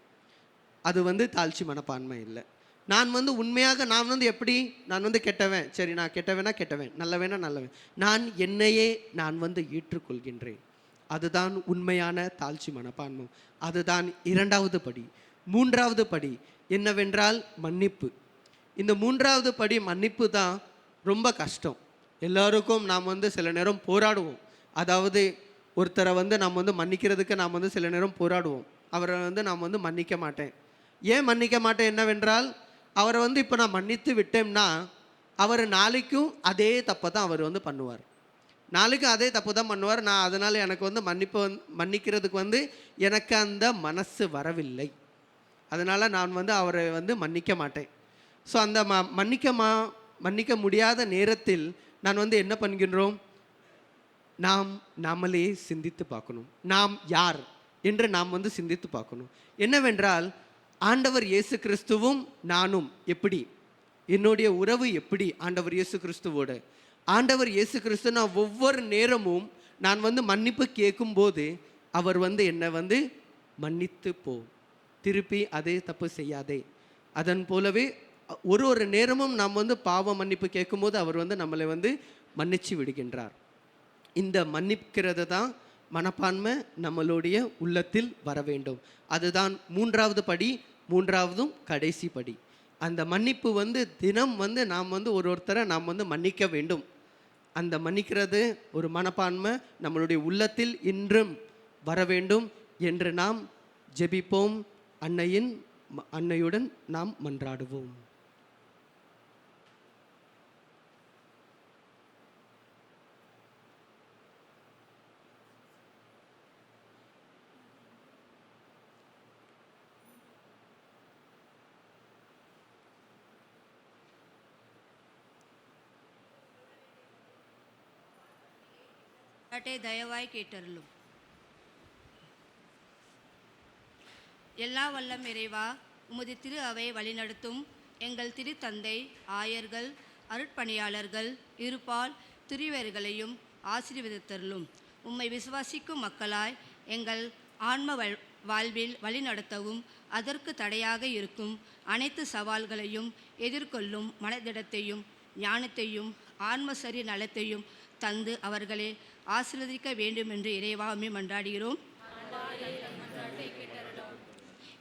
அது வந்து தாழ்ச்சி மனப்பான்மை இல்லை. நான் வந்து உண்மையாக நான் வந்து எப்படி, நான் வந்து கெட்டவன், சரி நான் கெட்டவனா கெட்டவன், நல்லவனா நல்லவன், நான் என்னையே நான் வந்து ஏற்றுக்கொள்கின்றேன். அதுதான் உண்மையான தாழ்ச்சி மனப்பான்மை. அதுதான் இரண்டாவது படி. மூன்றாவது படி என்னவென்றால் மன்னிப்பு. இந்த மூன்றாவது படி மன்னிப்பு தான் ரொம்ப கஷ்டம். எல்லாருக்கும் நாம் வந்து சில நேரம் போராடுவோம். அதாவது ஒருத்தரை வந்து நாம் வந்து மன்னிக்கிறதுக்கு நாம் வந்து சில நேரம் போராடுவோம். அவரை வந்து நாம் வந்து மன்னிக்க மாட்டேன். ஏன் மன்னிக்க மாட்டேன் என்னவென்றால், அவரை வந்து இப்போ நான் மன்னித்து விட்டேன்னா அவர் நாளைக்கும் அதே தப்பை தான் அவர் வந்து பண்ணுவார். நாளைக்கும் அதே தப்பு தான் பண்ணுவார். நான் அதனால் எனக்கு வந்து மன்னிக்கிறதுக்கு வந்து எனக்கு அந்த மனசு வரவில்லை. அதனால் நான் வந்து அவரை வந்து மன்னிக்க மாட்டேன். ஸோ அந்த மன்னிக்க முடியாத நேரத்தில் நான் வந்து என்ன பண்ணுகின்றோம், நாமளே சிந்தித்து பார்க்கணும். நாம் யார் என்று நாம் வந்து சிந்தித்து பார்க்கணும். என்னவென்றால், ஆண்டவர் இயேசு கிறிஸ்துவும் நானும் எப்படி, என்னுடைய உறவு எப்படி ஆண்டவர் இயேசு கிறிஸ்துவோட. ஆண்டவர் இயேசு கிறிஸ்து நான் ஒவ்வொரு நேரமும் நான் வந்து மன்னிப்பு கேட்கும்போது அவர் வந்து என்னை வந்து மன்னித்து போ, திருப்பி அதே தப்பு செய்யாதே. அதன் போலவே ஒரு நேரமும் நாம் வந்து பாவ மன்னிப்பு கேட்கும்போது அவர் வந்து நம்மளை வந்து மன்னிச்சு விடுகின்றார். இந்த மன்னிக்கிறது தான் மனப்பான்மை நம்மளுடைய உள்ளத்தில் வர வேண்டும். அதுதான் மூன்றாவது படி, மூன்றாவதும் கடைசி படி. அந்த மன்னிப்பு வந்து தினம் வந்து நாம் வந்து ஒருத்தரை நாம் வந்து மன்னிக்க வேண்டும். அந்த மன்னிக்கிறது ஒரு மனப்பான்மை நம்மளுடைய உள்ளத்தில் இன்றும் வர வேண்டும் என்று நாம் ஜெபிப்போம். அன்னையுடன் நாம் மன்றாடுவோம். தயவாய் கேட்டருளும். எல்லா வல்லம் இறைவா, உமது திரு அவை வழிநடத்தும் எங்கள் திரு தந்தை, ஆயர்கள், அருட்பணியாளர்கள், இருபால் துரிவர்களையும் ஆசீர்வதித்தருளும். உம்மை விசுவாசிக்கும் மக்களாய் எங்கள் ஆன்ம வாழ்வில் வழிநடத்தவும், அதற்கு தடையாக இருக்கும் அனைத்து சவால்களையும் எதிர்கொள்ளும் மனதிடத்தையும் ஞானத்தையும் ஆன்மசரி நலத்தையும் தந்து அவர்களை ஆசீர்வதிக்க வேண்டும் என்று இறைவாமே மன்றாடுகிறோம்.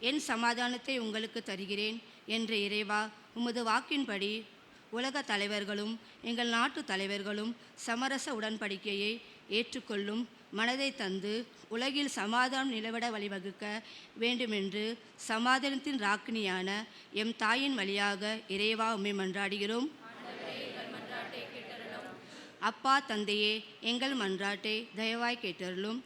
என் சமாதானத்தை உங்களுக்கு தருகிறேன் என்ற இறைவா, உமது வாக்கின்படி உலக தலைவர்களும் எங்கள் நாட்டு தலைவர்களும் சமரச உடன்படிக்கையை ஏற்றுக்கொள்ளும் மனதை தந்து உலகில் சமாதானம் நிலவிட வழிவகுக்க வேண்டுமென்று சமாதானத்தின் ராக்கினியான எம் தாயின் வழியாக இறைவா உம்மை மன்றாடுகிறோம். அப்பா தந்தையே, எங்கள் மன்றாட்டை தயவாய் கேட்டருளும்.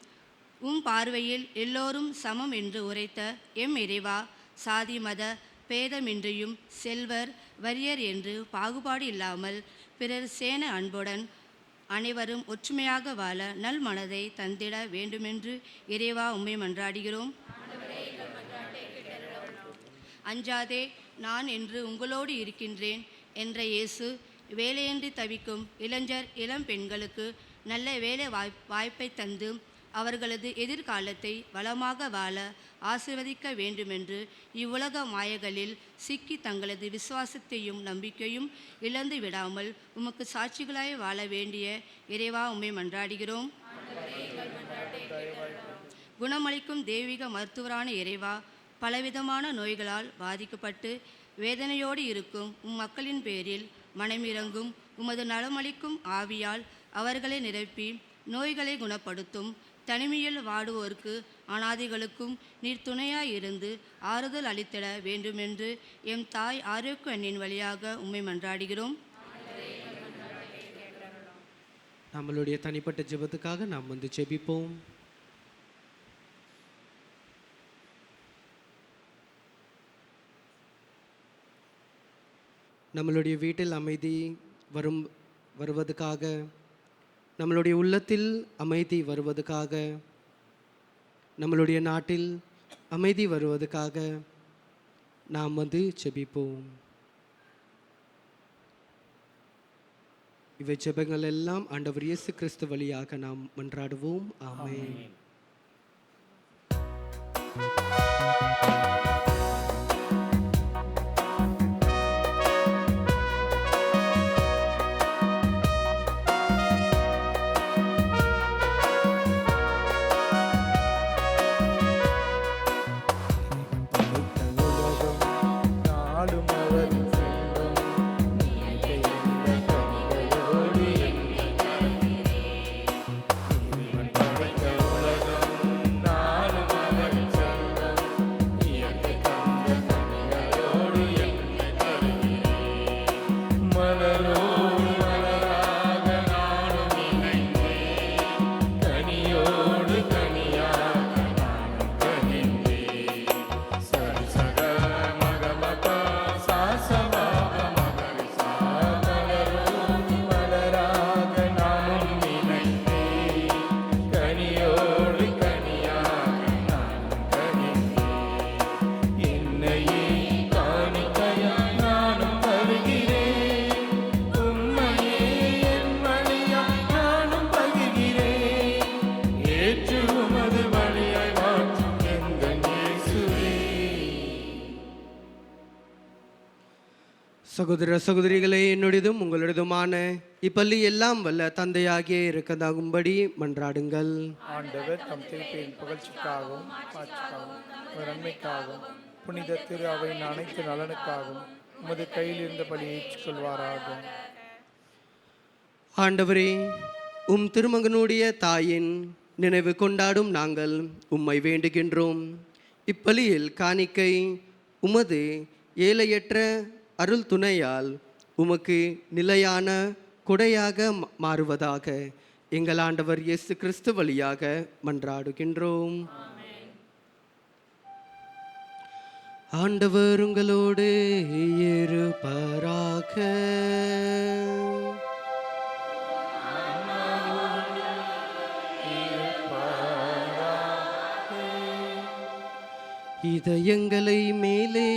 பார்வையில் எல்லோரும் சமம் என்று உரைத்த எம் இறைவா, சாதி மத பேதமின்றியும் செல்வர் வறியர் என்று பாகுபாடு இல்லாமல் பிறர் சேன அன்புடன் அனைவரும் ஒற்றுமையாக வாழ நல் மனதை தந்திட வேண்டுமென்று இறைவா உம்மை மன்றாடுகிறோம். அஞ்சாதே, நான் என்று உங்களோடு இருக்கின்றேன் என்ற இயேசு வேலையின்றி தவிக்கும் இளைஞர் இளம் பெண்களுக்கு நல்ல வேலை வாய்ப்பை தந்து அவர்களது எதிர்காலத்தை வளமாக வாழ ஆசீர்வதிக்க வேண்டுமென்று இவ்வுலக மாயைகளில் சிக்கி தங்களது விசுவாசத்தையும் நம்பிக்கையும் இழந்து விடாமல் உமக்கு சாட்சிகளாய் வாழ வேண்டிய இறைவா உம்மை மன்றாடுகிறோம். குணமளிக்கும் தெய்வீக மருத்துவரான இறைவா, பலவிதமான நோய்களால் பாதிக்கப்பட்டு வேதனையோடு இருக்கும் மக்களின் பேரில் மனமிறங்கும் உமது நலமளிக்கும் ஆவியால் அவர்களை நிரப்பி நோய்களை குணப்படுத்தும். தனிமையில் வாடுவோருக்கு அனாதைகளுக்கும் நீர் துணையாய் இருந்து ஆறுதல் அளித்திட வேண்டுமென்று எம் தாய் ஆரோக்கிய அன்னின் வழியாக உம்மை மன்றாடுகிறோம். நம்மளுடைய தனிப்பட்ட ஜெபத்துக்காக நாம் வந்து ஜெபிப்போம். நம்மளுடைய வீட்டில் அமைதி வருவதற்காக, நம்மளுடைய உள்ளத்தில் அமைதி வருவதற்காக, நம்மளுடைய நாட்டில் அமைதி வருவதற்காக நாம் ஜெபிப்போம். இவை ஜெபங்கள் எல்லாம் ஆண்டவர் இயேசு கிறிஸ்து வழியாக நாம் மன்றாடுவோம். ஆமென். நாளும் அவர் செல்வம் நீக்கை என்ற கனிகளோடு என்னை இறைவன் படைத்த உலகம் நாளும் அவர் செல்வம் இயற்கை தந்த கனிகளோடு என்னை தருகிறேன். மலரோடு மலராக நானும் இணைந்தேன், கனியோடு கனியாக நானும் கனிந்தேன். சரி சக மகமபா சாசமாக மகரிசா மலரோடு மலராக நானும் இணைந்தேன், கனியோடு கனியாக நானும் கனிந்தேன். என்னையே காணிக்கையாய் நானும் தருகிறேன், உம்மையே என் வழியாய் நானும் பகிர்கிறேன். ஏற்று உமது வழியாய் மாற்றும் எங்கள் இயேசுவே. சகோதர சகோதரிகளே, என்னுடையதும் உங்களுடையதுமான இப்பள்ளி எல்லாம் வல்ல தந்தையாகிய இருக்கதாகும்படி மன்றாடுங்கள். ஆண்டவர் தம் திருப்பெயரின் புகழ்ச்சிக்காகவும் மாட்சிக்காகவும் உமது நன்மைக்காகவும் புனித திரு அவையின் அனைத்து நலனுக்காகவும் உமது கையில் இருந்த பலியை ஏற்றுக்கொள்வாராக. ஆண்டவரே, உம் திருமகனுடைய தாயின் நினைவு கொண்டாடும் நாங்கள் உம்மை வேண்டுகின்றோம். இப்பலியில் காணிக்கை உமது ஏழையற்ற அருள் துணையால் உமக்கு நிலையான கொடையாக மாறுவதாக எங்கள் ஆண்டவர் இயேசு கிறிஸ்து வழியாக மன்றாடுகின்றோம். ஆண்டவர் உங்களோடு இருப்பாராக. இதயங்களை மேலே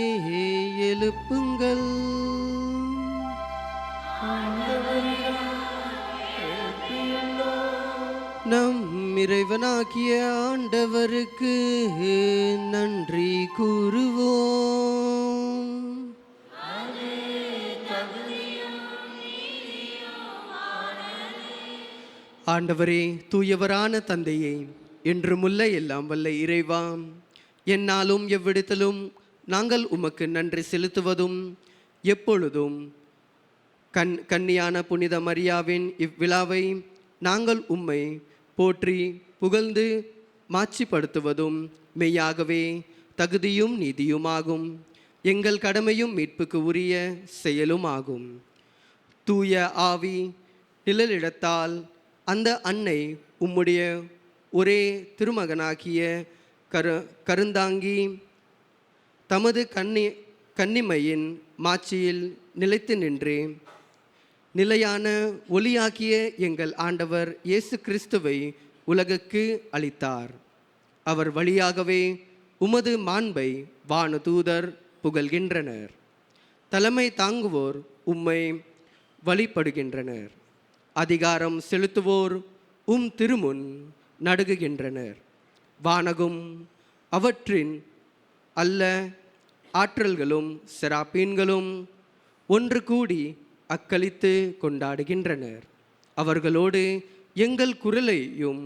எழுப்புங்கள். நம் இறைவனாகிய ஆண்டவருக்கு நன்றி கூறுவோம். ஆண்டவரே, தூயவரான தந்தையே, என்றுமுள்ள எல்லாம் வல்ல இறைவா, எந்நாளும் எவ்விடத்திலும் நாங்கள் உமக்கு நன்றி செலுத்துவதும் எப்பொழுதும் கன்னியான புனித மரியாவின் இவ்விழாவை நாங்கள் உம்மை போற்றி புகழ்ந்து மாட்சிப்படுத்துவதும் மெய்யாகவே தகுதியும் நீதியுமாகும். எங்கள் கடமையும் மீட்புக்கு உரிய செயலும் ஆகும். தூய ஆவி நிழலிடத்தால் அந்த அன்னை உம்முடைய ஒரே திருமகனாகிய கருந்தாங்கி தமது கன்னிமையின் மாட்சியில் நிலைத்து நின்று நிலையான ஒளியாகிய எங்கள் ஆண்டவர் இயேசு கிறிஸ்துவை உலகுக்கு அளித்தார். அவர் வழியாகவே உமது மாண்பை வானதூதர் புகழ்கின்றனர். தலைமை தாங்குவோர் உம்மை வழிபடுகின்றனர். அதிகாரம் செலுத்துவோர் திருமுன் நடுங்குகின்றனர். வானகும் அவற்றின் அல்ல ஆற்றல்களும் செராப்பீன்களும் ஒன்று கூடி அக்களித்து கொண்டாடுகின்றனர். அவர்களோடு எங்கள் குரலையும்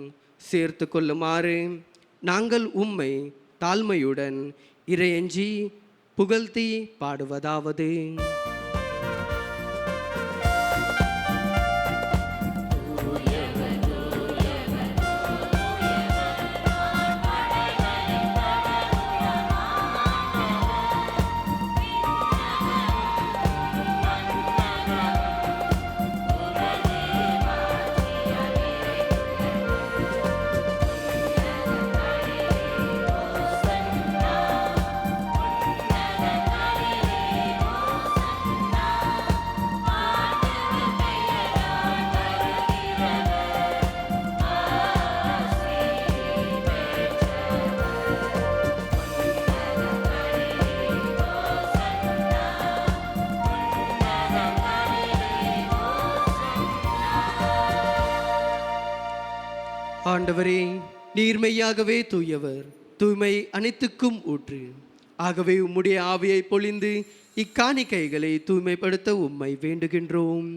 சேர்த்து கொள்ளுமாறு நாங்கள் உம்மை தாழ்மையுடன் இறையஞ்சி புகழ்த்தி பாடுவதாவது: ஆண்டவரே, நீர் மெய்யாகவே தூயவர், தூய்மை அனைத்துக்கும் ஊற்று. ஆகவே உம்முடைய ஆவியை பொழிந்து இக்காணிக்கைகளை தூய்மைப்படுத்த உம்மை வேண்டுகின்றோம்.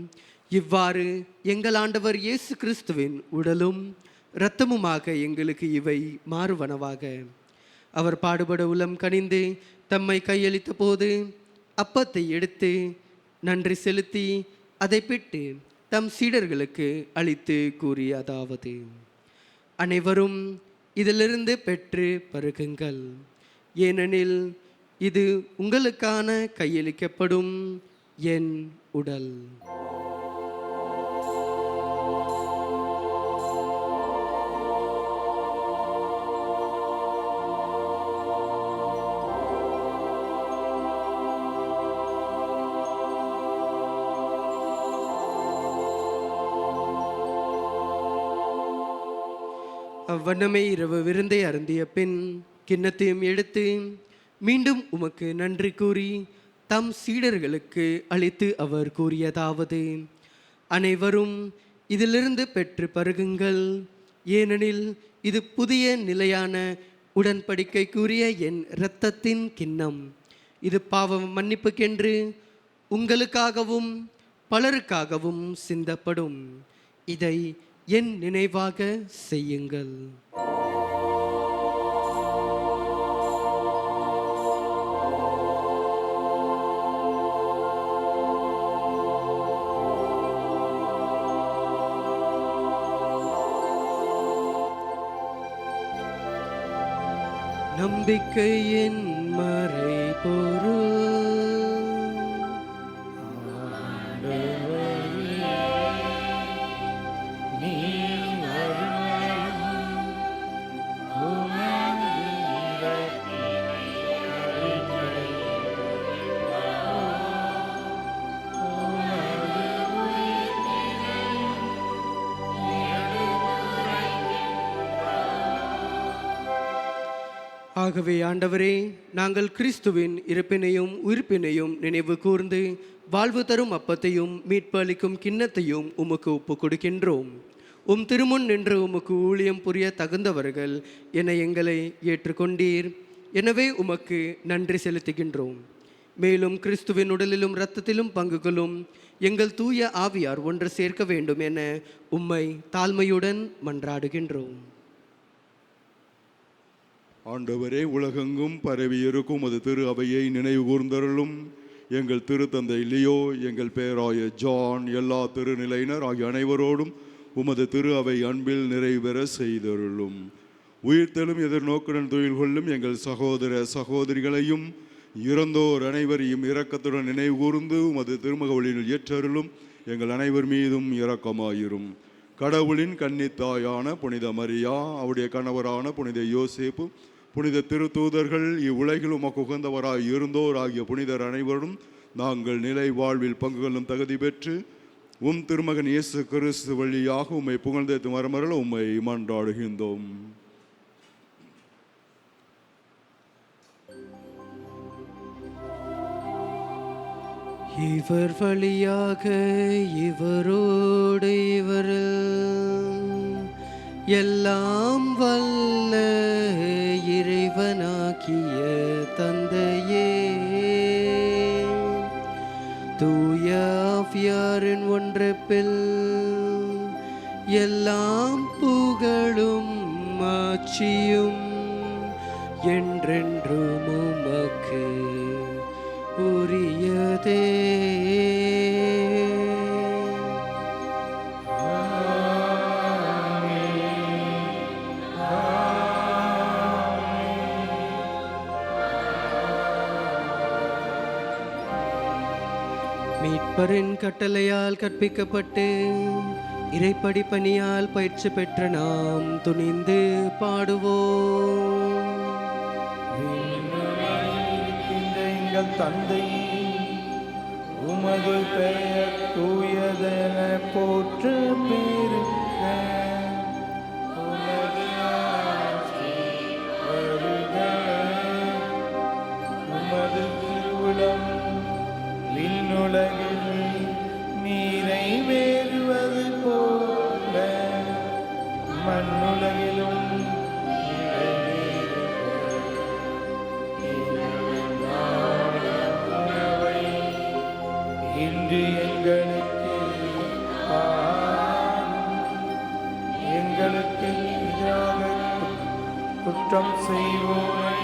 இவ்வாறு எங்கள் ஆண்டவர் இயேசு கிறிஸ்துவின் உடலும் இரத்தமுமாக எங்களுக்கு இவை மாறுவனவாக. அவர் பாடுபட உளம் கனிந்து தம்மை கையளித்த போது அப்பத்தை எடுத்து நன்றி செலுத்தி அதை பிட்டு தம் சீடர்களுக்கு அளித்து கூறியதாவது: அனைவரும் இதிலிருந்து பெற்று பருகுங்கள், ஏனெனில் இது உங்களுக்கான கையளிக்கப்படும் என் உடல். அவ்வண்ணமே இரவு விருந்தை அருந்திய பின் கிண்ணத்தையும் எடுத்து மீண்டும் உமக்கு நன்றி கூறி தம் சீடர்களுக்கு அளித்து அவர் கூறியதாவது: அனைவரும் இதிலிருந்து பெற்று பருகுங்கள், ஏனெனில் இது புதிய நிலையான உடன்படிக்கைக்குரிய என் இரத்தத்தின் கிண்ணம். இது பாவ மன்னிப்புக்கென்று உங்களுக்காகவும் பலருக்காகவும் சிந்தப்படும். இதை என் நினைவாக செய்யுங்கள். நம்பிக்கையின் மறைபொருள் ஆகவே ஆண்டவரே, நாங்கள் கிறிஸ்துவின் இறப்பினையும் உயிர்ப்பினையும் நினைவு கூர்ந்து வாழ்வு தரும் அப்பத்தையும் மீட்பு அளிக்கும் கிண்ணத்தையும் உமக்கு ஒப்பு கொடுக்கின்றோம். உம் திருமுன் நின்று உமக்கு ஊழியம் புரிய தகுந்தவர்கள் என எங்களை ஏற்றுக்கொண்டீர். எனவே உமக்கு நன்றி செலுத்துகின்றோம். மேலும் கிறிஸ்துவின் உடலிலும் இரத்தத்திலும் பங்கு கொள்ளும் எங்கள் தூய ஆவியார் ஒன்று சேர்க்க வேண்டும் என உம்மை தாழ்மையுடன் மன்றாடுகின்றோம். ஆண்டவரே, உலகெங்கும் பரவி இருக்கும் அது திரு அவையை நினைவு கூர்ந்தருளும். எங்கள் திருத்தந்தை லியோ, எங்கள் பேராய ஜான், எல்லா திருநிலையினர் ஆகிய அனைவரோடும் உமது திரு அவை அன்பில் நிறைவேற செய்தருளும். உயிர்த்தெழும் எதிர்நோக்குடன் தொழில் கொள்ளும் எங்கள் சகோதர சகோதரிகளையும் இறந்தோர் அனைவரையும் இரக்கத்துடன் நினைவு கூர்ந்து உமது திருமுக ஒளியில் ஏற்றருளும். எங்கள் அனைவர் மீதும் இரக்கமாயிரும். கடவுளின் கன்னித்தாயான புனித மரியா, அவருடைய கணவரான புனித யோசேப்பு, புனித திருத்தூதர்கள், இவ்வுலகில் உமக்கு உகந்தவராய் இருந்தோர் ஆகிய புனிதர் அனைவரும் நாங்கள் நிலை வாழ்வில் பங்கு கொள்ளும் தகுதி பெற்று உம் திருமகன் இயேசு கிறிஸ்து வழியாக உம்மை புகழ்ந்தேத்து மரமரல உம்மை மன்றாடுகின்றோம். இவர் வழியாக இவரோடு இவரில் எல்லாம் வல்ல இறைவனாகிய தந்தையே, தூய ஆவியாரின் ஒன்றிப்பில் எல்லாம் புகழும் ஆட்சியும் என்றென்றும் உமக்கு உரியதே. மீட்பரின் கட்டளையால் கற்பிக்கப்பட்டு இறைப்படி பணியால் பயிற்சி பெற்ற நாம் துணிந்து பாடுவோம். எங்கள் தந்தை, உமது பெயர் தூயதென போற்ற பெருக, உமது ஆட்சி வருக, உமது திருவுளம் விண்ணுலகில் நிறைவேறுவது போல மண்ணுலகில் குற்றம் செய்வோரை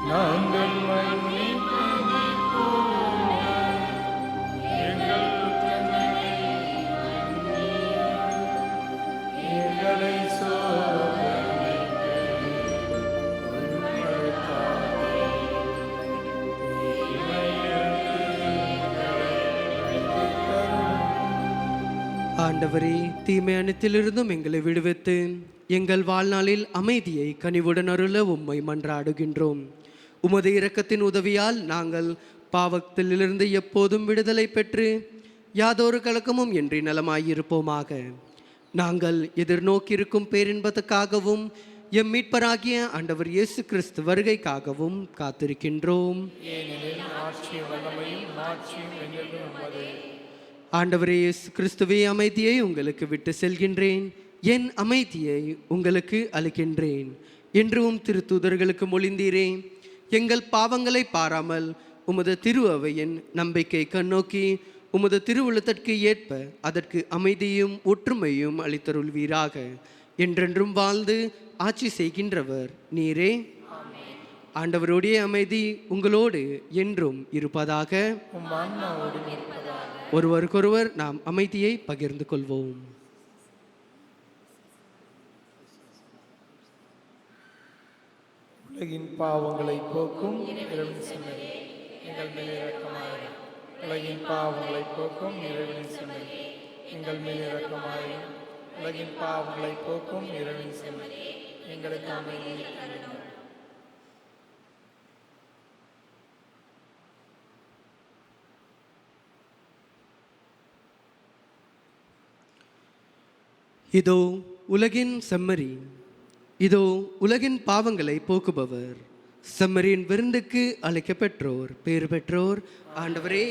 நாங்கள் மன்னிப்பதைப் போல எங்கள் குற்றங்களை மன்னியும். எங்களை சோதனைக்கு உட்படுத்தாதேயும். தீமையிலிருந்து எங்களை விடுவித்தருளும். ஆண்டவரே, தீமை அனைத்திலிருந்தும் எங்களை விடுவித்து எங்கள் வாழ்நாளில் அமைதியை கனிவுடன் அருள உம்மை மன்றாடுகின்றோம். உமது இரக்கத்தின் உதவியால் நாங்கள் பாவத்திலிருந்து எப்போதும் விடுதலை பெற்று யாதொரு கலக்கமும் இன்றி நலமாயிருப்போமாக. நாங்கள் எதிர்நோக்கியிருக்கும் பேரின்பத்துக்காகவும் எம் மீட்பராகிய ஆண்டவர் இயேசு கிறிஸ்து வருகைக்காகவும் காத்திருக்கின்றோம். ஏனெனில் ஆட்சியும் வல்லமையும் மாட்சியும் என்றென்றும் உமதே. ஆண்டவரே இயேசு கிறிஸ்துவே, அமைதியை உங்களுக்கு விட்டு செல்கின்றேன், என் அமைதியை உங்களுக்கு அளிக்கின்றேன் என்றும் திருத்தூதர்களுக்கு மொழிந்தீரே. எங்கள் பாவங்களை பாராமல் உமது திரு அவையின் நம்பிக்கை கண்ணோக்கி உமது திருவுளத்திற்கு ஏற்ப அதற்கு அமைதியும் ஒற்றுமையும் அளித்தருள்வீராக. என்றென்றும் வாழ்ந்து ஆட்சி செய்கின்றவர் நீரே. ஆண்டவருடைய அமைதி உங்களோடு என்றும் இருப்பதாக. உம் ஆன்மாவோடும் இருப்பதாக. ஒருவருக்கொருவர் நாம் அமைதியை பகிர்ந்து கொள்வோம். உலகின் பாவங்களை போக்கும் இறைவன் சொன்னது எங்கள் மேல் இரக்கமாயிரும். உலகின் பாவங்களை போக்கும் இறைவனின் சொன்னது எங்கள் மேல் இரக்கமாயிரும். உலகின் பாவங்களை போக்கும் இறைவனின் சொன்னது எங்களுக்கு அமைதியை தருளும். இதோ உலகின் செம்மறி, இதோ உலகின் பாவங்களை போக்குபவர். செம்மறியின் விருந்துக்கு அழைக்கப்பெற்றோர் பேறு பெற்றோர். ஆண்டவரே,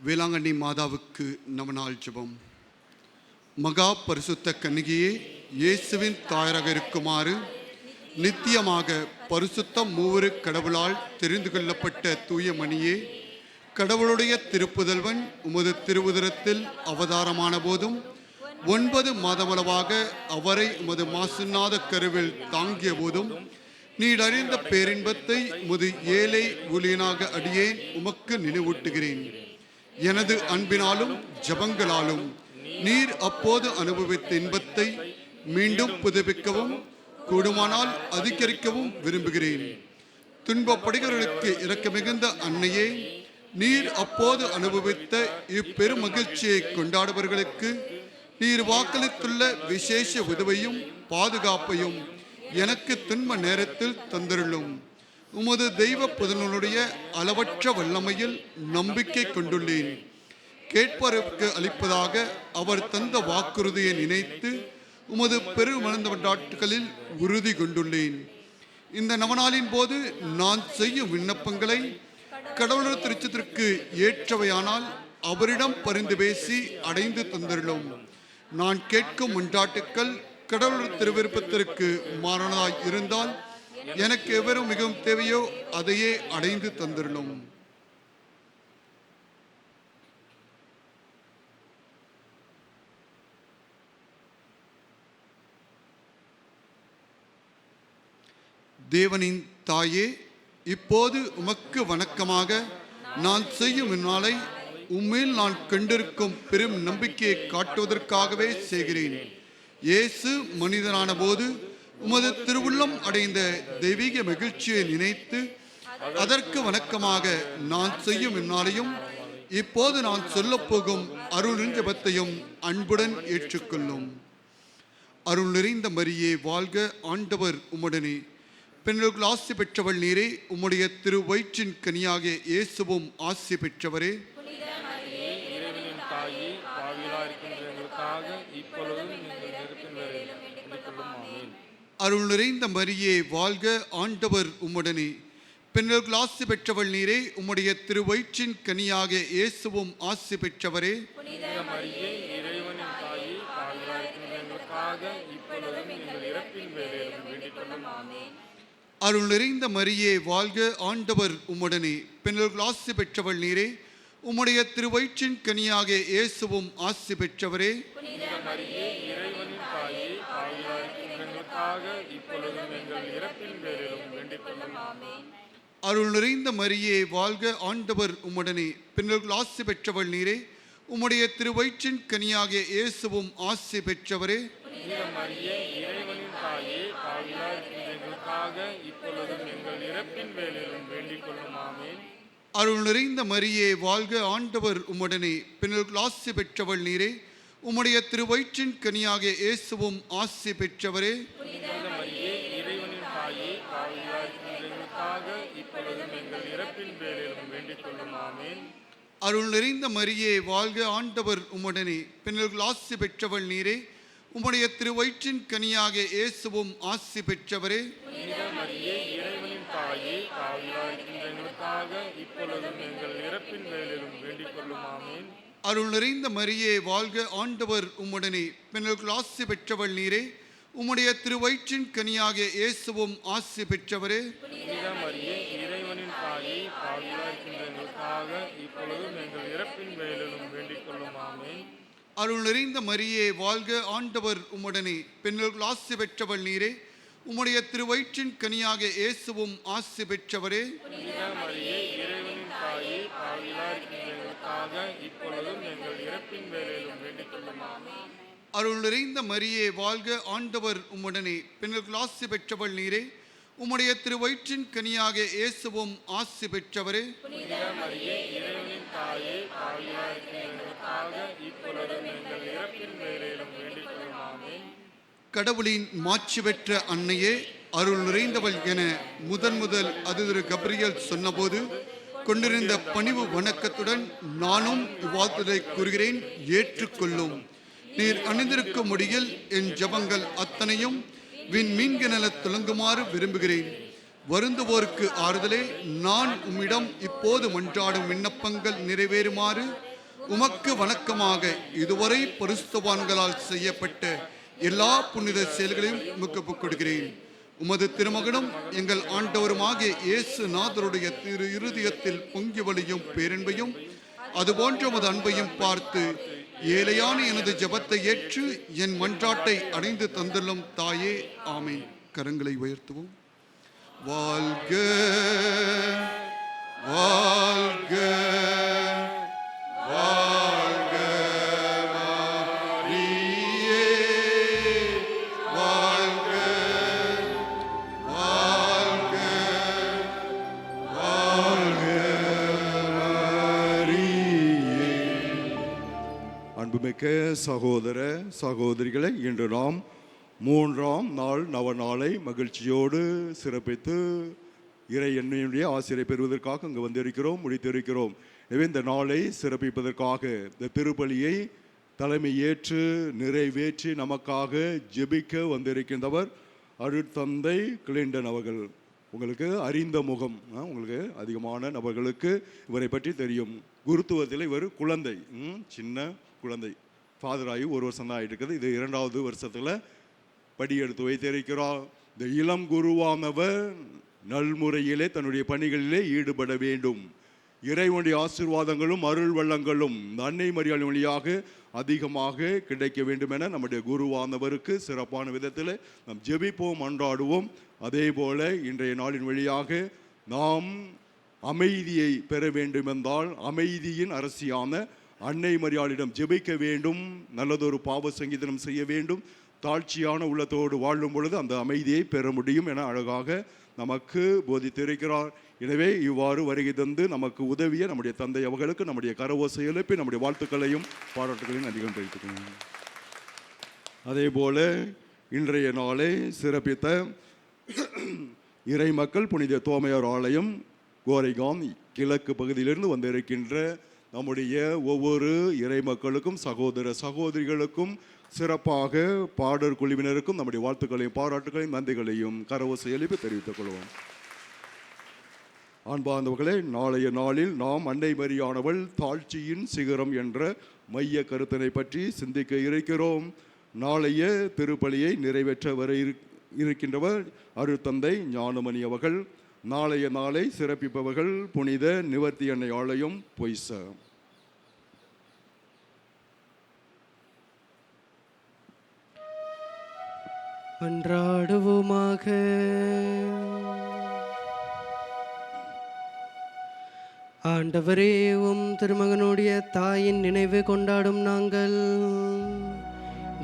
வேளாங்கண்ணி மாதாவுக்கு நம்ம நாள் ஜெபம். மகா பரிசுத்த கன்னிகையே, இயேசுவின் தாயராக இருக்குமாறு நித்தியமாக பரிசுத்த மூவரு கடவுளால் தெரிந்து கொள்ளப்பட்ட தூய மணியே, கடவுளுடைய திருப்புதல்வன் உமது திருவுதரத்தில் அவதாரமான போதும் 9 மாதமளவாக அவரை உமது மாசுநாத கருவில் தாங்கிய போதும் நீர் அறிந்த பேரின்பத்தை உமது ஏழை ஊழியனாக அடியேன் உமக்கு நினைவூட்டுகிறேன். எனது அன்பினாலும் ஜபங்களாலும் நீர் அப்போது அனுபவித்த இன்பத்தை மீண்டும் புதுப்பிக்கவும் கூடுமானால் அதிகரிக்கவும் விரும்புகிறேன். துன்பப்படுகிறவர்களுக்கு இரக்க மிகுந்த அன்னையே, நீர் அப்போது அனுபவித்த இப்பெரும் மகிழ்ச்சியை கொண்டாடுபவர்களுக்கு நீர் வாக்களித்துள்ள விசேஷ உதவியும் பாதுகாப்பையும் எனக்கு துன்ப நேரத்தில் தந்தருளும். உமது தெய்வ புதனுடைய அளவற்ற வல்லமையில் நம்பிக்கை கொண்டுள்ளேன். கேட்பவருக்கு அளிப்பதாக அவர் தந்த வாக்குறுதியை நினைத்து உமது பெருமளந்தவற்களில் உறுதி கொண்டுள்ளேன். இந்த நவநாளின் போது நான் செய்யும் விண்ணப்பங்களை கடவுளர் திருச்சத்திற்கு ஏற்றவையானால் அவரிடம் பரிந்து பேசி அடைந்து தந்தருளும். நான் கேட்கும் மன்றாட்டுக்கள் கடவுளர் திருவிருப்பத்திற்கு மாறானதாய் இருந்தால் எனக்கு எவரும் மிகவும் தேவையோ அதையே அடைந்து தந்தருளும். தேவனின் தாயே, இப்போது உமக்கு வணக்கமாக நான் செய்யும் இந்நாளை உம்மேல் நான் கண்டிருக்கும் பெரும் நம்பிக்கையை காட்டுவதற்காகவே செய்கிறேன். இயேசு மனிதனான போது உமது திருவுள்ளம் அடைந்த தெய்வீக மகிழ்ச்சியை நினைத்து அதற்கு வணக்கமாக நான் செய்யும் இந்நாளையும் இப்போது நான் சொல்லப்போகும் அருள் ஜெபத்தையும் அன்புடன் ஏற்றுக்கொள்ளும். அருள் நிறைந்த மரியே வாழ்க, ஆண்டவர் உம்முடனே, பெண்களுக்குள் ஆசி பெற்றவள் நீரே, உம்முடைய திரு வயிற்றின் கனியாகிய இயேசுவும் ஆசி பெற்றவரே. இறைவனின் தாயே, பாவிகளாய் இருக்கின்ற எங்களுக்காக இப்பொழுதும் எங்கள் நெருப்பின் வேளையிலும் வேண்டிக் கொள்ளும். ஆமென். அருள் நிறைந்த மரியே வாழ்க, ஆண்டவர் உம்முடனே, பெண்களுக்குள் ஆசி பெற்றவள் நீரே, உம்முடைய திரு வயிற்றின் கனியாகிய இயேசுவும் ஆசி பெற்றவரே. மரியே, இறைவனின் தாயே, பாவிகளாய் இருக்கின்ற எங்களுக்காக இப்பொழுதும் எங்கள் இறப்பின் வேளையிலும் வேண்டிக் கொள்ளும். ஆமென். அருள் நிறைந்த மரியே வாழ்க, ஆண்டவர் உம்முடனே, பெண்களுக்குள் ஆசி பெற்றவள் நீரே, உம்முடைய திருவயிற்றின் கனியாகிய இயேசுவும் ஆசி பெற்றவரே. மரியே, இறைவனின் தாயே, பாவிகளாய் இருக்கின்ற எங்களுக்காக இப்பொழுதும் எங்கள் இறப்பின் வேளையிலும் வேண்டிக் கொள்ளும். ஆமென். அருள் நிறைந்த மரியே வாழ்க, ஆண்டவர் உம்முடனே, பெண்களுக்குள் ஆசி பெற்றவள் நீரே, உம்முடைய திருவயிற்றின் கனியாகிய இயேசுவும் ஆசி பெற்றவரே. மரியே, இறைவனின் தாயே, பாவிகளாய் இருக்கின்ற எங்களுக்காக இப்பொழுதும் எங்கள் இறப்பின் வேளையிலும் வேண்டிக் கொள்ளும். ஆமென். அருள் நிறைந்த மரியே வாழ்க, ஆண்டவர் உம்முடனே, பெண்களுக்குள் ஆசி பெற்றவள் நீரே, உம்முடைய திருவயிற்றின் கனியாகிய இயேசுவும் ஆசி பெற்றவரே. மரியே, இறைவனின் தாயே, பாவிகளாய் இருக்கின்ற எங்களுக்காக இப்பொழுதும் எங்கள் இறப்பின் வேளையிலும் வேண்டிக் கொள்ளும். ஆமென். அருள் நிறைந்த மரியே வாழ்க, ஆண்டவர் உம்முடனே, பெண்களுக்குள் ஆசி பெற்றவள் நீரே, உம்முடைய திருவயிற்றின் கனியாகிய இயேசுவும் ஆசி பெற்றவரே. மரியே, இறைவனின் தாயே, பாவிகளாய் இருக்கின்ற எங்களுக்காக இப்பொழுதும் எங்கள் இறப்பின் வேளையிலும் வேண்டிக் கொள்ளும். ஆமென். அருள் நிறைந்த மரியே வாழ்க, ஆண்டவர் உம்முடனே, பெண்களுக்குள் ஆசி பெற்றவள் நீரே, உம்முடைய திருவயிற்றின் கனியாகிய இயேசுவும் ஆசி பெற்றவரே. மரியே, இறைவனின் தாயே, பாவிகளாய் இருக்கின்ற எங்களுக்காக இப்பொழுதும் எங்கள் இறப்பின் வேளையிலும் வேண்டிக் கொள்ளும். ஆமென். அருள் நிறைந்த மரியே வாழ்க, ஆண்டவர் உம்முடனே, பெண்களுக்குள் ஆசி பெற்றவள் நீரே, உம்முடைய திருவயிற்றின் கனியாகிய இயேசுவும் ஆசி பெற்றவரே. மரியே, இறைவனின் தாயே, பாவிகளாய் இருக்கின்ற எங்களுக்காக இப்பொழுதும் எங்கள் இறப்பின் வேளையிலும் வேண்டிக் கொள்ளும். ஆமென். அருள் நிறைந்த மரியே வாழ்க, ஆண்டவர் உம்முடனே, பெண்களுக்குள் ஆசி பெற்றவள் நீரே, உம்முடைய திருவயிற்றின் கனியாகிய இயேசுவும் ஆசி பெற்றவரே. மரியே, இறைவனின் தாயே, பாவிகளாய் இருக்கின்ற எங்களுக்காக இப்பொழுதும் எங்கள் இறப்பின் வேளையிலும் வேண்டிக் கொள்ளும். ஆமென். கடவுளின் மாட்சி பெற்ற அன்னையே, அருள் நிறைந்தவள் என முதல் அதிதிரு கப்ரியேல் சொன்னபோது கொண்டிருந்த பணிவு வணக்கத்துடன் நானும் இவ்வார்த்தை கூறுகிறேன், ஏற்றுக்கொள்ளும். நீர் அணிந்திருக்கும் முடியில் என் ஜபங்கள் அத்தனையும் விண்மீன்கென துலங்குமாறு விரும்புகிறேன். வருந்துவோருக்கு ஆறுதலே, நான் உம்மிடம் இப்போது மன்றாடும் விண்ணப்பங்கள் நிறைவேறுமாறு உமக்கு வணக்கமாக இதுவரை பரிசுத்தவான்களால் செய்யப்பட்ட எல்லா புனித செயல்களையும் உமக்கு ஒப்புக்கொடுக்கிறேன். உமது திருமகனும் எங்கள் ஆண்டவருமாகிய இயேசு நாதருடைய திரு இருதயத்தில் பொங்கி வழியும் பேரன்பையும் அதுபோன்ற உமது அன்பையும் பார்த்து ஏழையான எனது ஜெபத்தை ஏற்று என் மன்றாட்டை அடைந்து தந்துள்ளும் தாயே, ஆமென். கரங்களை உயர்த்துவோம். வாழ்க வாழ்க வாழ்க மரியே, வாழ்க வாழ்க வாழ்க மரியே. அன்புமிக்க சகோதர சகோதரிகளை, இன்று நாம் 3ஆம் நாள் நவநாளை மகிழ்ச்சியோடு சிறப்பித்து இறை எண்ணெயுடைய ஆசிரியை பெறுவதற்காக இங்கு வந்திருக்கிறோம், முடித்திருக்கிறோம். எனவே இந்த நாளை சிறப்பிப்பதற்காக இந்த திருப்பலியை தலைமை ஏற்று நிறைவேற்றி நமக்காக ஜெபிக்க வந்திருக்கின்றவர் அருட்தந்தை கிளிண்டன் அவர்கள். உங்களுக்கு அறிந்த முகம், உங்களுக்கு அதிகமான நபர்களுக்கு இவரை பற்றி தெரியும். குருத்துவத்தில் இவர் குழந்தை, சின்ன குழந்தை. ஃபாதராகி 1 வருஷம் தான் ஆகிட்டு இருக்குது. இது 2வது வருஷத்தில் படி எடுத்து வைத்திருக்கிறார். இந்த இளம் குருவானவர் நல்முறையிலே தன்னுடைய பணிகளிலே ஈடுபட வேண்டும். இறைவனுடைய ஆசீர்வாதங்களும் அருள் வள்ளங்களும் இந்த அன்னை மரியாதை வழியாக அதிகமாக கிடைக்க வேண்டும் என நம்முடைய குருவானவருக்கு சிறப்பான விதத்தில் நாம் ஜெபிப்போம், அன்றாடுவோம். அதே போல இன்றைய நாளின் வழியாக நாம் அமைதியை பெற வேண்டும் என்றால் அமைதியின் அரசியான அன்னை மரியாளிடம் ஜெபிக்க வேண்டும். நல்லதொரு பாவ சங்கீதனம் செய்ய வேண்டும். தாழ்ச்சியான உள்ளத்தோடு வாழும் பொழுது அந்த அமைதியை பெற முடியும் என அழகாக நமக்கு போதித்திருக்கிறார். எனவே இவ்வாறு வருகை தந்து நமக்கு உதவிய நம்முடைய தந்தை அவர்களுக்கு நம்முடைய கரவோசை எழுப்பி நம்முடைய வாழ்த்துக்களையும் பாராட்டுகளையும் அதிகம் தெரிவித்துக்கணும். அதே போல இன்றைய நாளை சிறப்பித்த இறை மக்கள் புனித தோமையார் ஆலயம் கோரைகாம் கிழக்கு பகுதியிலிருந்து வந்திருக்கின்ற நம்முடைய ஒவ்வொரு இறை மக்களுக்கும் சகோதர சகோதரிகளுக்கும் சிறப்பாக பாடர் குழுவினருக்கும் நம்முடைய வாழ்த்துக்களையும் பாராட்டுகளையும் நன்றிகளையும் கரவோசை எழுப்பி தெரிவித்துக் கொள்வோம். அன்பார்ந்தவர்களே, நாளைய நாளில் நாம் அன்னை மரியானவள் தாழ்ச்சியின் சிகரம் என்ற மைய கருத்தினை பற்றி சிந்திக்க இருக்கிறோம். நாளைய திருப்பலியை நிறைவேற்ற வர இருக்கின்றவர் அருட்தந்தை ஞானமணி அவர்கள். நாளைய நாளை சிறப்பிப்பவர்கள் புனித நிவர்த்தி அன்னை ஆலயம் பொய்ச. அன்றாடுவோமாக. ஆண்டவரே, திருமகனுடைய தாயின் நினைவு கொண்டாடும் நாங்கள்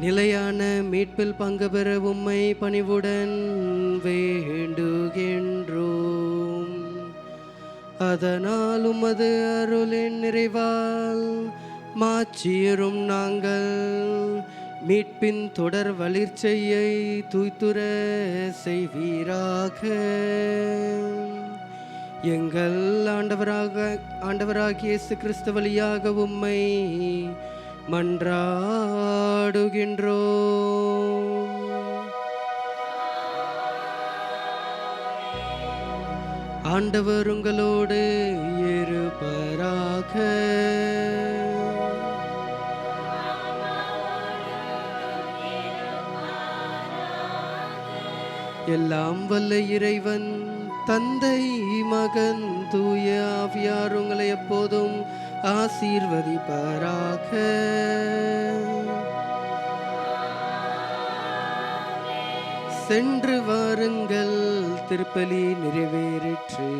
நிலையான மீட்பில் பங்கு பெற உம்மை பணிவுடன் வேண்டுகின்றோம். அதனால் உமது அருளின் நிறைவால் மாற்றியரும் நாங்கள் மீட்பின் தொடர் வளர்ச்சியை தூய்த்துற செய்வீராக. எங்கள் ஆண்டவராகிய இயேசு கிறிஸ்து வழியாக உம்மை மன்றாடுகின்றோம். ஆண்டவர் உங்களோடு இருப்பாராக. எல்லாம் வல்ல இறைவன் தந்தை மகன் தூய ஆவியார் உங்களை எப்போதும் ஆசீர்வதிப்பாராக. சென்று வாருங்கள், திருப்பலி நிறைவேறிற்று.